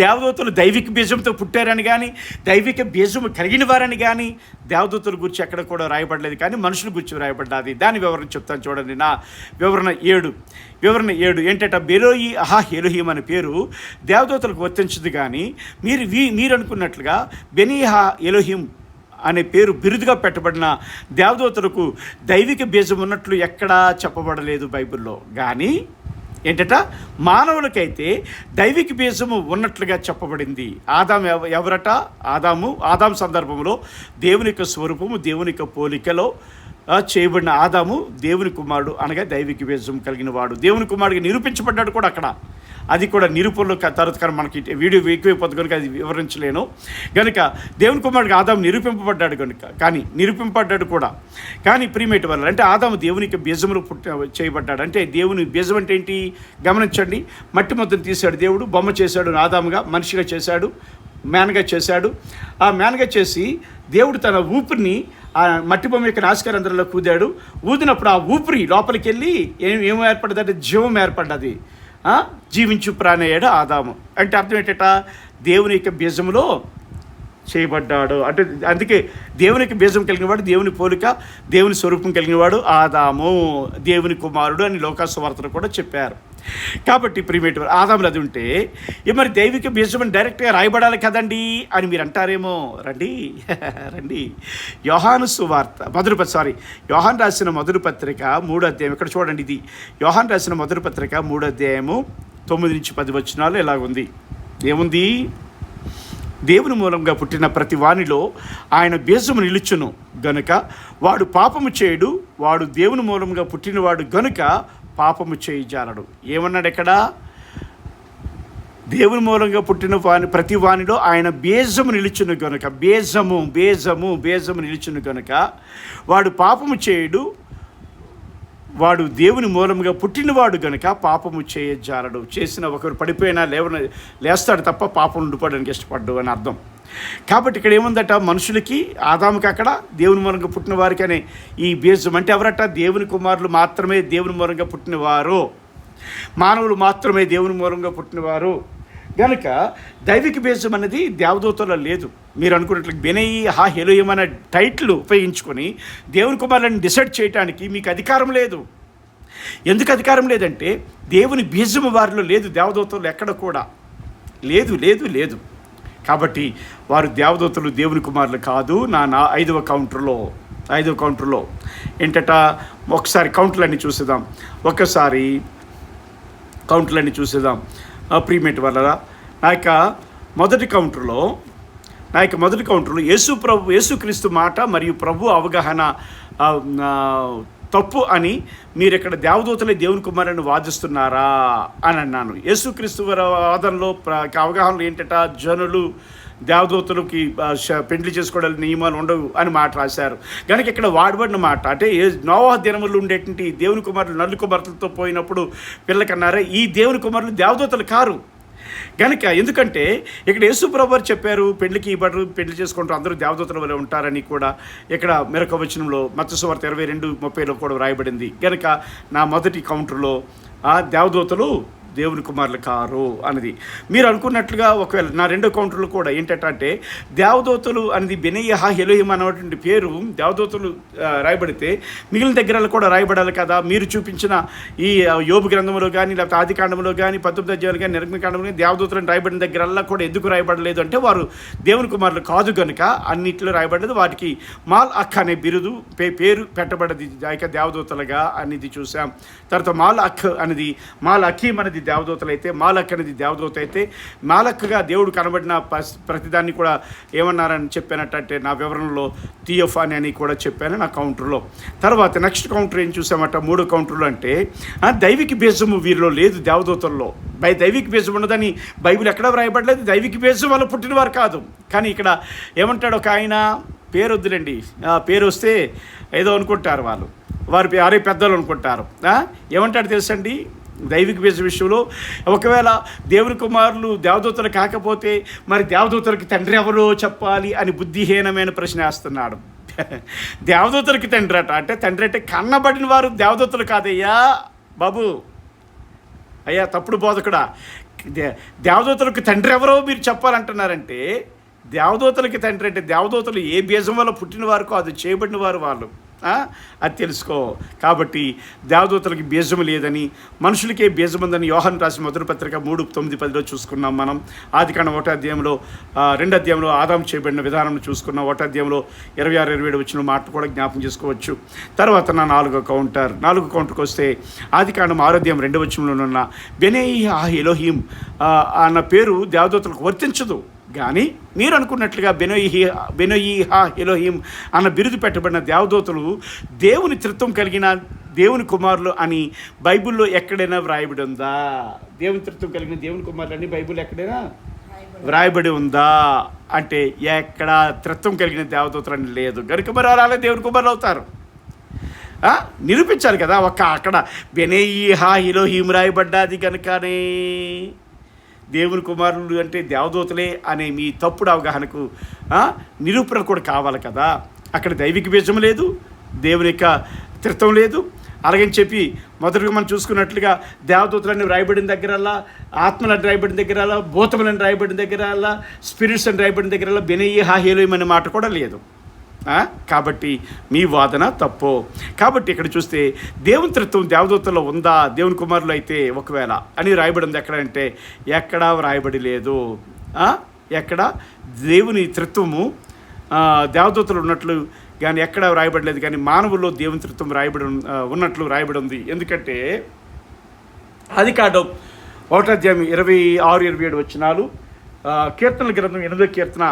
దేవదూతలు దైవిక బీజంతో పుట్టారని కానీ, దైవిక బీజం కలిగిన వారని కానీ దేవదూతల గురించి ఎక్కడ కూడా రాయబడలేదు. కానీ మనుషుల గురించి వ్రాయబడ్డది. దాని వివరణ చెప్తాను చూడండి. నా వివరణ 7 ఏంటంటే బెలోయి అహా ఎలోహిం అనే పేరు దేవదూతలకు వర్తించదు. కానీ మీరు అనుకున్నట్లుగా బెనీహా ఎలోహిం అనే పేరు బిరుదుగా పెట్టబడిన దేవదూతలకు దైవిక బీజం ఉన్నట్లు ఎక్కడా చెప్పబడలేదు బైబిల్లో. కానీ ఏంటట, మానవులకైతే దైవిక బీజము ఉన్నట్లుగా చెప్పబడింది. ఎవరట? ఆదాము సందర్భంలో దేవుని యొక్క స్వరూపము, దేవుని యొక్క పోలికలో చేయబడిన ఆదాము దేవుని కుమారుడు అనగా దైవిక బీజం కలిగిన వాడు. దేవుని కుమారుడిగా నిరూపించబడ్డాడు కూడా అక్కడ. అది కూడా నిరూపణలో తర్వాత మనకి వీడియో ఎక్కువైపోతుంది కనుక అది వివరించలేను. కనుక దేవుని కుమారుడికి ఆదాము నిరూపింపబడ్డాడు కనుక, కానీ నిరూపింపబడ్డాడు కూడా. కానీ ప్రియమేటి వల్ల అంటే ఆదాము దేవునికి బీజములు చేయబడ్డాడు. అంటే దేవుని బీజం అంటే ఏంటి గమనించండి. మట్టి ముద్దను తీశాడు దేవుడు, బొమ్మ చేశాడు, ఆదాముగా మనిషిగా చేశాడు, మేనగా చేశాడు. ఆ మేనగా చేసి దేవుడు తన ఊపిరిని ఆ మట్టి బొమ్మ యొక్క నాసికారంధ్రంలో కూదాడు. ఊదినప్పుడు ఆ ఊపిరి లోపలికి వెళ్ళి ఏం ఏర్పడ్డది అంటే జీవం ఏర్పడ్డది. జీవించు ప్రాణయ్యాడు ఆదాము. అంటే అర్థం ఏంటట, దేవుని యొక్క బీజములో చేయబడ్డాడు. అంటే అందుకే దేవునికి బీజం కలిగినవాడు, దేవుని పోలిక, దేవుని స్వరూపం కలిగినవాడు ఆదాము, దేవుని కుమారుడు అని లోకాసువార్తలు కూడా చెప్పారు. కాబట్టి ప్రియమేటి ఆదాములు అది ఉంటే మరి దైవిక బీజం అని డైరెక్ట్గా రాయబడాలి కదండి అని మీరు అంటారేమో. రండి యోహాను రాసిన మొదటి పత్రిక 3వ అధ్యాయం. ఇక్కడ చూడండి, ఇది యోహాను రాసిన మొదటి పత్రిక 3వ అధ్యాయము 9-10 వచనాలు ఇలాగుంది. ఏముంది? దేవుని మూలంగా పుట్టిన ప్రతి వానిలో ఆయన బీజము నిలుచును గనుక వాడు పాపము చేయడు, వాడు దేవుని మూలంగా పుట్టినవాడు గనుక పాపము చేయజాలడు. ఏమన్నాడు ఎక్కడ? దేవుని మూలంగా పుట్టిన ప్రతి వానిలో ఆయన బీజము నిలుచును గనుక, బీజము నిలుచును గనుక వాడు పాపము చేయడు, వాడు దేవుని మూలంగా పుట్టినవాడు గనుక పాపము చేయజాలడు. చేసిన ఒకరు పడిపోయినా లేస్తాడు తప్ప పాపం ఉండిపోవడానికి ఇష్టపడ్డు అని అర్థం. కాబట్టి ఇక్కడ ఏముందట, మనుషులకి ఆదాముకి అక్కడ దేవుని మూలంగా పుట్టిన వారికి అనే ఈ బీజం అంటే ఎవరట? దేవుని కుమారులు మాత్రమే దేవుని మూలంగా పుట్టినవారు, మానవులు మాత్రమే దేవుని మూలంగా పుట్టినవారు. కనుక దైవిక బీజం అనేది దేవదూతలో లేదు. మీరు అనుకున్నట్లు బెనేయి హా ఎలోహిం అనే టైటిల్ ఉపయోగించుకొని దేవుని కుమారులను డిసైడ్ చేయడానికి మీకు అధికారం లేదు. ఎందుకు అధికారం లేదంటే దేవుని బీజము వారిలో లేదు, దేవదూతలు ఎక్కడ కూడా లేదు. కాబట్టి వారు దేవదూతలు దేవుని కుమారులు కాదు. నా 5వ కౌంటర్లో ఏంటట, ఒకసారి కౌంటర్లన్నీ చూసేద్దాం. ప్రీమేట్ వల్ల నా యొక్క మొదటి కౌంటర్లో యేసుక్రీస్తు మాట మరియు ప్రభు అవగాహన తప్పు అని మీరు ఇక్కడ దేవదూతలే దేవుని కుమారుని వాదిస్తున్నారా అని అన్నాను. యేసుక్రీస్తు వాదనలో అవగాహనలు ఏంటట, జనులు దేవదూతలకి పెండ్లి చేసుకోవడానికి నియమాలు ఉండవు అని మాట రాశారు. కనుక ఇక్కడ వాడబడిన మాట అంటే నోవహు దినములు ఉండేటువంటి దేవుని కుమారులు నల్లు కుమార్తెలతో పోయినప్పుడు పిల్లకన్నారే, ఈ దేవుని కుమారులు దేవదూతలు కారు. కనుక ఎందుకంటే ఇక్కడ యేసు ప్రభువారు చెప్పారు, పెళ్లికి ఇవ్వరు, పెళ్లి చేసుకుంటారు, అందరూ దేవదూతల వల్ల ఉంటారని కూడా ఇక్కడ మరొక వచనంలో మత్తయి సువార్త 22:30 కూడా వ్రాయబడింది. కనుక నా మొదటి కౌంటర్లో ఆ దేవదూతలు దేవుని కుమారులు కారు అన్నది. మీరు అనుకున్నట్లుగా ఒకవేళ నా రెండో కౌంటర్లు కూడా ఏంటంటే దేవదూతలు అనేది బెనెయి హా ఎలోహిం అనేటువంటి పేరు దేవదూతలు రాయబడితే మిగిలిన దగ్గరలో కూడా రాయబడాలి కదా. మీరు చూపించిన ఈ యోబు గ్రంథంలో కానీ లేకపోతే ఆది కాండంలో కానీ 18వ అధ్యాయంలో కానీ నిర్గమకాండంలో కానీ దేవదూతలను రాయబడిన దగ్గరల్లా కూడా ఎందుకు రాయబడలేదు అంటే వారు దేవుని కుమారులు కాదు కనుక అన్నింటిలో రాయబడలేదు. వాటికి మాల్ అఖ్ అనే బిరుదు పేరు పెట్టబడ్డది దేవదూతలుగా అనేది చూసాం. తర్వాత మాల్ అఖీం అనేది దేవదూతలు అయితే, మాలక్ అనేది దేవదూత అయితే, మాలక్గా దేవుడు కనబడిన ప్రతిదాన్ని కూడా ఏమన్నారని చెప్పానంటే నా వివరణలో థియోఫానీ అని కూడా చెప్పాను నా కౌంటర్లో. తర్వాత నెక్స్ట్ కౌంటర్ ఏం చూసామట 3 కౌంటర్లు అంటే దైవిక బీజము వీరిలో లేదు దేవదూతల్లో. దైవిక బీజం ఉన్నదని బైబిల్ ఎక్కడా వ్రాయబడలేదు. దైవిక బీజం వల్ల పుట్టినవారు కాదు. కానీ ఇక్కడ ఏమంటాడు ఒక ఆయన, పేరు వద్దులేండి, పేరు వస్తే ఏదో అనుకుంటారు వారి అరే పెద్దలు అనుకుంటారు. ఏమంటాడు తెలుసండి, దైవిక బీజ విషయంలో ఒకవేళ దేవుని కుమారులు దేవదూతలు కాకపోతే మరి దేవదూతలకి తండ్రి ఎవరో చెప్పాలి అని బుద్ధిహీనమైన ప్రశ్న వేస్తున్నాడు. దేవదూతలకి తండ్రి అంటే తండ్రి అంటే కన్నబడిన వారు దేవదూతలు కాదయ్యా బాబు, అయ్యా తప్పుడు బోధకుడా, దేవదూతలకు తండ్రి ఎవరో మీరు చెప్పాలంటున్నారంటే, దేవదూతలకి తండ్రి అంటే దేవదూతలు ఏ బీజం వల్ల పుట్టినవారు కాదు, చేయబడిన వారు వాళ్ళు. అది తెలుసుకో. కాబట్టి దేవదూతలకి బీజము లేదని, మనుషులకే బీజం ఉందని యోహాను రాసిన మొదటి పత్రిక 3:9-10 చూసుకున్నాం మనం. ఆదికాండం 1వ అధ్యాయంలో 2వ అధ్యాయంలో ఆదాము చేయబడిన విధానం చూసుకున్నాం. 1వ అధ్యాయంలో 26-27 వచ్చిన మాట కూడా జ్ఞాపం చేసుకోవచ్చు. తర్వాత నా 4వ కౌంటర్కి వస్తే ఆదికాండం 6వ అధ్యాయం 2వ వచనంలో ఉన్న బెనేయి ఎలోహిం అన్న పేరు దేవదూతలకు వర్తించదు. కానీ మీరు అనుకున్నట్లుగా బెనోయి ఎలోహిం అన్న బిరుదు పెట్టబడిన దేవదూతలు దేవుని త్రిత్వం కలిగిన దేవుని కుమారులు అని బైబిల్లో ఎక్కడైనా వ్రాయబడి ఉందా? దేవుని త్రిత్వం కలిగిన దేవుని కుమారులు అని బైబిల్ ఎక్కడైనా వ్రాయబడి ఉందా అంటే ఎక్కడ త్రిత్వం కలిగిన దేవదూతలు అని లేదు. గనుక మరి అలాగే దేవుని కుమారులు అవుతారు. నిరూపించాలి కదా. అక్కడ బెనేయి ఎలోహిం రాయబడ్డాది కనుకనే దేవుని కుమారులు అంటే దేవదూతలే అనే మీ తప్పుడు అవగాహనకు నిరూపణ కూడా కావాలి కదా. అక్కడ దైవిక బీజం లేదు, దేవుని యొక్క త్రిత్వం లేదు. అలాగని చెప్పి మొదటిగా మనం చూసుకున్నట్లుగా దేవదూతలని రాయబడిన దగ్గరల్లా, ఆత్మలని రాయబడిన దగ్గరల్లా, భూతములని రాయబడిన దగ్గరల్లా, స్పిరిట్స్ అని రాయబడిన దగ్గరల్లా బెనెయి హేలోయిం అనే మాట కూడా లేదు. కాబట్టి మీ వాదన తప్పు. కాబట్టి ఇక్కడ చూస్తే దేవుని త్రిత్వం దేవదూతల్లో ఉందా, దేవుని కుమారులు అయితే ఒకవేళ అని రాయబడి ఉంది ఎక్కడంటే ఎక్కడా వ్రాయబడి లేదు. ఎక్కడ దేవుని త్రిత్వము దేవదూతలు ఉన్నట్లు కానీ ఎక్కడా వ్రాయబడలేదు. కానీ మానవుల్లో దేవుని త్రిత్వం ఉన్నట్లు రాయబడి ఉంది. ఎందుకంటే ఆదికాండం 1వ అధ్యాయం 26-27 వచనాలు, కీర్తనల గ్రంథం 8వ కీర్తన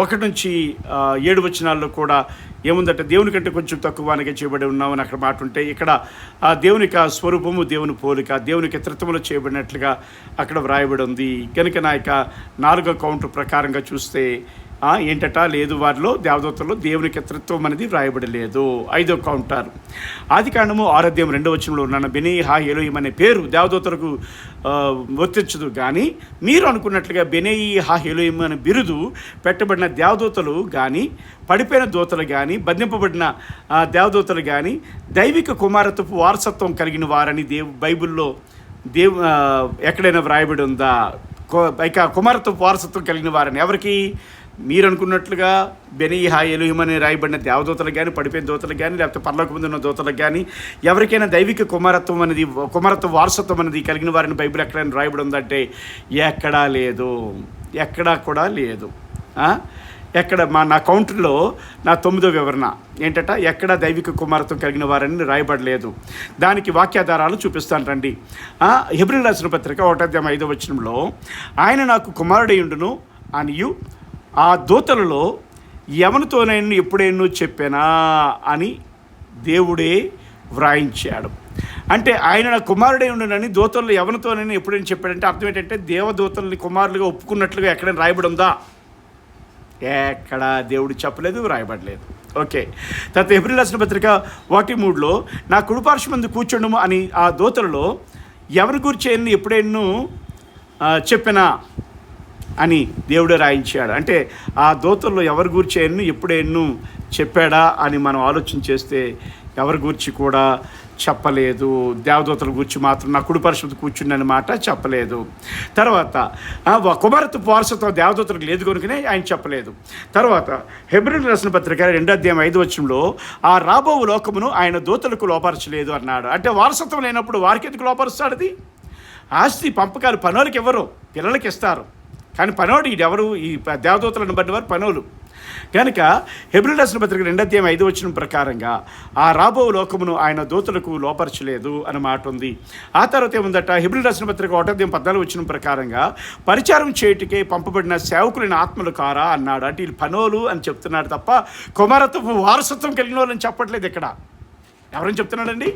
1-7 వచనాల్లో కూడా ఏముందంటే దేవుని కంటే కొంచెం తక్కువగా చేయబడి ఉన్నామని అక్కడ మాట ఉంటే, ఇక్కడ దేవుని యొక్క స్వరూపము, దేవుని పోలిక, దేవునికి త్రిత్వములో చేయబడినట్లుగా అక్కడ వ్రాయబడి ఉంది. కనుక నా యొక్క 4వ కౌంటర్ ప్రకారంగా చూస్తే ఏంటట లేదు, వారిలో దేవదూతల్లో దేవునికి త్రిత్వం అనేది వ్రాయబడి లేదు. 5వ కౌంటర్ ఆదికాండము 6వ అధ్యాయం 2వ వచనంలో ఉన్న బెనెయి ఎలోహిం అనే పేరు దేవదూతలకు వర్తించదు. కానీ మీరు అనుకున్నట్లుగా బెనెయి ఎలోహిం అనే బిరుదు పెట్టబడిన దేవదూతలు కానీ, పడిపోయిన దూతలు కానీ, బంధింపబడిన దేవదూతలు కానీ దైవిక కుమారత్వపు వారసత్వం కలిగిన వారని బైబిల్లో ఎక్కడైనా వ్రాయబడి ఉందా? ఇక కుమారత్వపు వారసత్వం కలిగిన వారని ఎవరికి? మీరు అనుకున్నట్లుగా బెనెయి ఎలోహిం అని రాయబడిన దేవదూతలకు కానీ, పడిపోయిన దూతలకు కానీ, లేకపోతే పరలోకం ముందు ఉన్న దూతలకు కానీ ఎవరికైనా దైవిక కుమారత్వ వారసత్వం అనేది కలిగిన వారిని బైబిల్ ఎక్కడైనా రాయబడి ఉందంటే ఎక్కడా లేదు, ఎక్కడా కూడా లేదు. ఎక్కడ నా కౌంటర్లో నా 9వ వివరణ ఏంటట, ఎక్కడ దైవిక కుమారత్వం కలిగిన వారని రాయబడలేదు. దానికి వాక్యాధారాలు చూపిస్తాను రండి. హెబ్రీయులకు రాసిన పత్రిక 1వ అధ్యాయం 5వ వచనంలో ఆయన నాకు కుమారుడయుండును అనియు ఆ దూతలలో ఎవరితోనైనా ఎప్పుడైనా చెప్పానా అని దేవుడే వ్రాయించాడు. అంటే ఆయన నా కుమారుడే ఉండునని దూతల్లో ఎవరితోనైనా ఎప్పుడైనా చెప్పాడంటే అర్థం ఏంటంటే దేవదూతల్ని కుమారులుగా ఒప్పుకున్నట్లుగా ఎక్కడైనా రాయబడి ఉందా? ఎక్కడ దేవుడు చెప్పలేదు, రాయబడలేదు. ఓకే. తర్వాత హెబ్రీయులకు రాసిన పత్రిక 1:3లో నా కుడిపార్శ్వమందు కూర్చుండుము అని ఆ దూతలలో ఎవరి గురించి ఎప్పుడైనా చెప్పినా అని దేవుడే రాయించాడు. అంటే ఆ దూతల్లో ఎవరి గూర్చి ఎప్పుడైనా చెప్పాడా అని మనం ఆలోచన చేస్తే ఎవరి గూర్చి కూడా చెప్పలేదు. దేవదూతల గురించి మాత్రం నా కుడి పరిశుద్ధ కూర్చుండని మాట చెప్పలేదు. తర్వాత కుమారత్వపు వారసత్వం దేవదూతలకు లేదు కనుకనే ఆయన చెప్పలేదు. తర్వాత హెబ్రీయులకు రాసిన పత్రిక 2వ అధ్యాయం 5వ వచనంలో ఆ రాబో లోకమును ఆయన దూతలకు లోపరచలేదు అన్నాడు. అంటే వారసత్వం లేనప్పుడు వారికి ఎందుకు లోపరుస్తాడు? అది ఆస్తి పంపకాలు పనులకి ఎవరు, పిల్లలకి ఇస్తారు. కానీ పనోడు ఎవరు? ఈ దేవదూతలను బట్టి వారు పనులు. కనుక హెబ్రీయులకు రాసిన పత్రిక 2:5 ప్రకారంగా ఆ రాబో లోకమును ఆయన దూతలకు లోపరచలేదు అని మాట ఉంది. ఆ తర్వాత ఏముందట, హెబ్రీయులకు రాసిన పత్రిక 1:14 ప్రకారంగా పరిచారం చేయుటకే పంపబడిన సేవకులైన ఆత్మలు కారా అన్నాడు. అంటే వీళ్ళు పనోలు అని చెప్తున్నాడు తప్ప కుమారత్వపు వారసత్వం కలిగిన వాళ్ళని చెప్పట్లేదు. ఇక్కడ ఎవరని చెప్తున్నాడండి?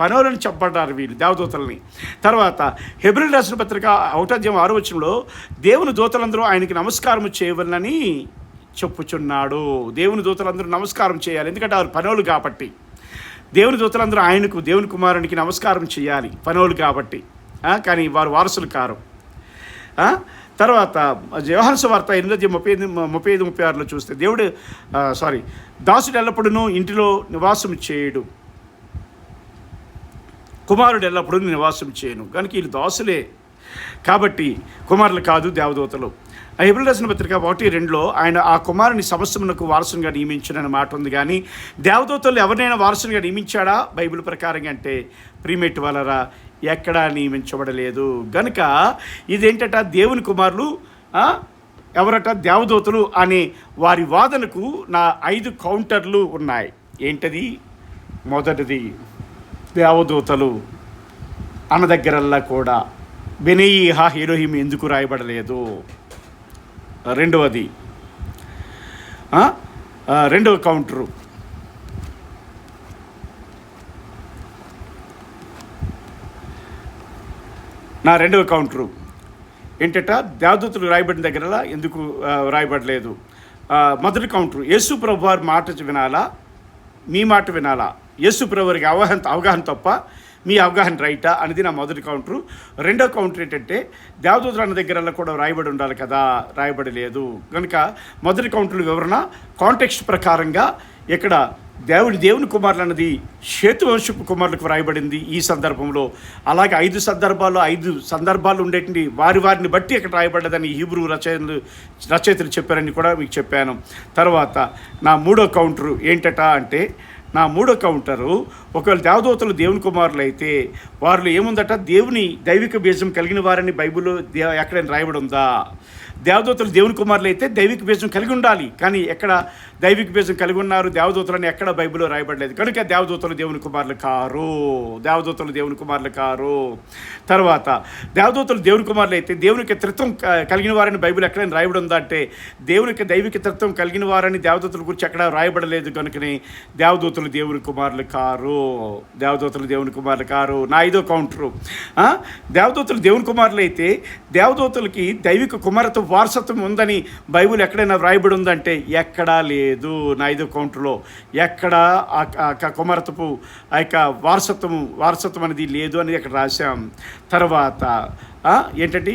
పనోలని చెప్పబడ్డారు వీళ్ళు దేవదూతలని. తర్వాత హెబ్రీయులకు రాసిన పత్రిక 1:6 దేవుని దూతలందరూ ఆయనకి నమస్కారం చేయవలనని చెప్పుచున్నాడు. దేవుని దూతలందరూ నమస్కారం చేయాలి, ఎందుకంటే వారు పనోలు కాబట్టి. దేవుని దూతలందరూ ఆయనకు, దేవుని కుమారునికి నమస్కారం చేయాలి, పనోలు కాబట్టి. కానీ వారు వారసులు కారు. తర్వాత యోహాను సువార్త 8:35 చూస్తే దాసుడు ఎల్లప్పుడూ ఇంటిలో నివాసం చేయడు, కుమారుడు ఎల్లప్పుడూ నివాసం చేయను. కనుక వీళ్ళు దాసులే కాబట్టి కుమారులు కాదు, దేవదూతలు. హెబ్రీయులకు రాసిన పత్రిక 1:2 ఆయన ఆ కుమారుని సమస్తమునకు వారసునిగా నియమించాడని మాట ఉంది. కానీ దేవదూతలు ఎవరినైనా వారసునిగా నియమించాడా బైబిల్ ప్రకారంగా అంటే ప్రీమేట్ వలరా ఎక్కడా నియమించబడలేదు. గనుక ఇదేంటట, దేవుని కుమారులు ఎవరట, దేవదూతలు అనే వారి వాదనకు నా 5 కౌంటర్లు ఉన్నాయి. ఏంటది? మొదటిది, దేవదూతలు అన్న దగ్గరల్లా కూడా బెనీహా హీరోహిం ఎందుకు రాయబడలేదు? రెండవ కౌంటరు, నా రెండవ కౌంటరు ఏంటట, దేవదూతలు రాయబడిన దగ్గరలా ఎందుకు రాయబడలేదు? మొదటి కౌంటరు, యేసు ప్రభు వారి మాట వినాలా, మీ మాట వినాలా? యేసు ప్రభు వారికి అవగాహన తప్ప మీ అవగాహన రైటా అనేది నా మొదటి కౌంటరు. రెండో కౌంటర్ ఏంటంటే దేవదూతలు అన్న దగ్గరల్లో కూడా రాయబడి ఉండాలి కదా, రాయబడి లేదు. కనుక మొదటి కౌంటర్ వివరణ కాంటెక్స్ట్ ప్రకారంగా ఇక్కడ దేవుని కుమారులు అన్నది షేతు వంశపు కుమారులకు వ్రాయబడింది ఈ సందర్భంలో. అలాగే 5 సందర్భాలు ఉండేటువంటి వారిని బట్టి ఇక్కడ రాయబడ్డదని హీబ్రూ రచయితలు చెప్పారని కూడా మీకు చెప్పాను. తర్వాత నా మూడో కౌంటరు ఏంటట అంటే, నా మూడో కౌంటరు, ఒకవేళ దేవదూతలు దేవుని కుమారులు అయితే వారిలో ఏముందట, దేవుని దైవిక బీజం కలిగిన వారని బైబిల్లో ఎక్కడైనా రాయబడి ఉందా? దేవదూతలు దేవుని కుమారులు అయితే దైవిక బీజం కలిగి ఉండాలి, కానీ ఎక్కడ దైవిక బీజం కలిగి ఉన్నారు దేవదూతలని ఎక్కడ బైబిల్లో రాయబడలేదు. కనుక దేవదూతలు దేవుని కుమారులు కారు. తర్వాత దేవదూతలు దేవుని కుమారులు అయితే దేవునికి త్రిత్వం కలిగిన వారని బైబిల్ ఎక్కడైనా రాయబడి ఉందా అంటే దేవునికి దైవిక త్రిత్వం కలిగిన వారని దేవదూతల గురించి ఎక్కడ రాయబడలేదు. కనుకనే దేవదూతలు దేవుని కుమారులు కారు. నా 5వ కౌంటరు, దేవదూతలు దేవుని కుమారులు అయితే దేవదూతలకి దైవిక కుమారత్వ వారసత్వం ఉందని బైబిల్ ఎక్కడైనా వ్రాయబడి ఉందంటే ఎక్కడా లేదు. నా 5వ కౌంటర్లో ఎక్కడా కుమారత్వపు ఆ యొక్క వారసత్వం అనేది లేదు అనేది అక్కడ రాశాం. తర్వాత ఏంటంటే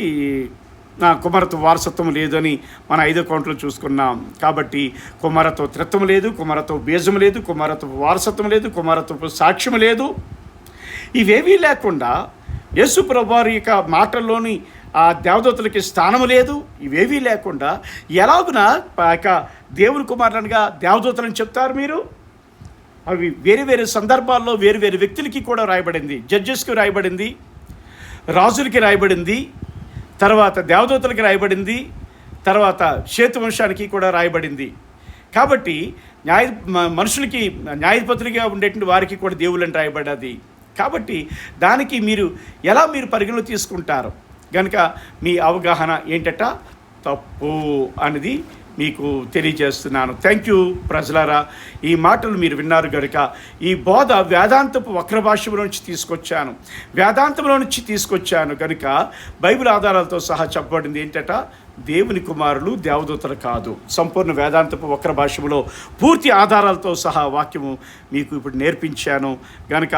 కుమారత్వ వారసత్వం లేదు అని మన 5వ కౌంటర్లో చూసుకున్నాం. కాబట్టి కుమారత్వ త్రిత్వం లేదు, కుమారత్వ బీజం లేదు, కుమారత్వ వారసత్వం లేదు, కుమారత్వపు సాక్ష్యం లేదు. ఇవేవీ లేకుండా యేసు ప్రభువారి యొక్క మాటల్లోని ఆ దేవదూతలకి స్థానం లేదు. ఇవేవీ లేకుండా ఎలాగున దేవుని కుమారులనుగా దేవదూతలని చెప్తారు మీరు? అవి వేరే సందర్భాల్లో వేరు వ్యక్తులకి కూడా రాయబడింది. జడ్జెస్కి రాయబడింది, రాజులకి రాయబడింది, తర్వాత దేవదూతలకి రాయబడింది, తర్వాత షేతు వంశానికి కూడా రాయబడింది. కాబట్టి మనుషులకి న్యాయాధిపతులుగా ఉండేటువంటి వారికి కూడా దేవుళ్ళని రాయబడ్డది. కాబట్టి దానికి మీరు పరిగణలో తీసుకుంటారు? కనుక మీ అవగాహన ఏంటట తప్పు అనేది మీకు తెలియజేస్తున్నాను. థ్యాంక్ యూ ప్రజలారా, ఈ మాటలు మీరు విన్నారు కనుక ఈ బోధ వేదాంతపు వక్ర భాష్యంలో నుంచి తీసుకొచ్చాను కనుక బైబిల్ ఆధారాలతో సహా చెప్పబడింది ఏంటట, దేవుని కుమారులు దేవదూతలు కాదు. సంపూర్ణ వేదాంతపు వక్ర భాష్యంలో పూర్తి ఆధారాలతో సహా వాక్యము మీకు ఇప్పుడు నేర్పించాను కనుక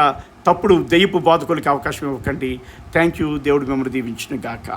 తప్పుడు దెయ్యపు బోధకులకి అవకాశం ఇవ్వకండి. Thank you. దేవుడు మిమ్మల్ని దీవించును గాక.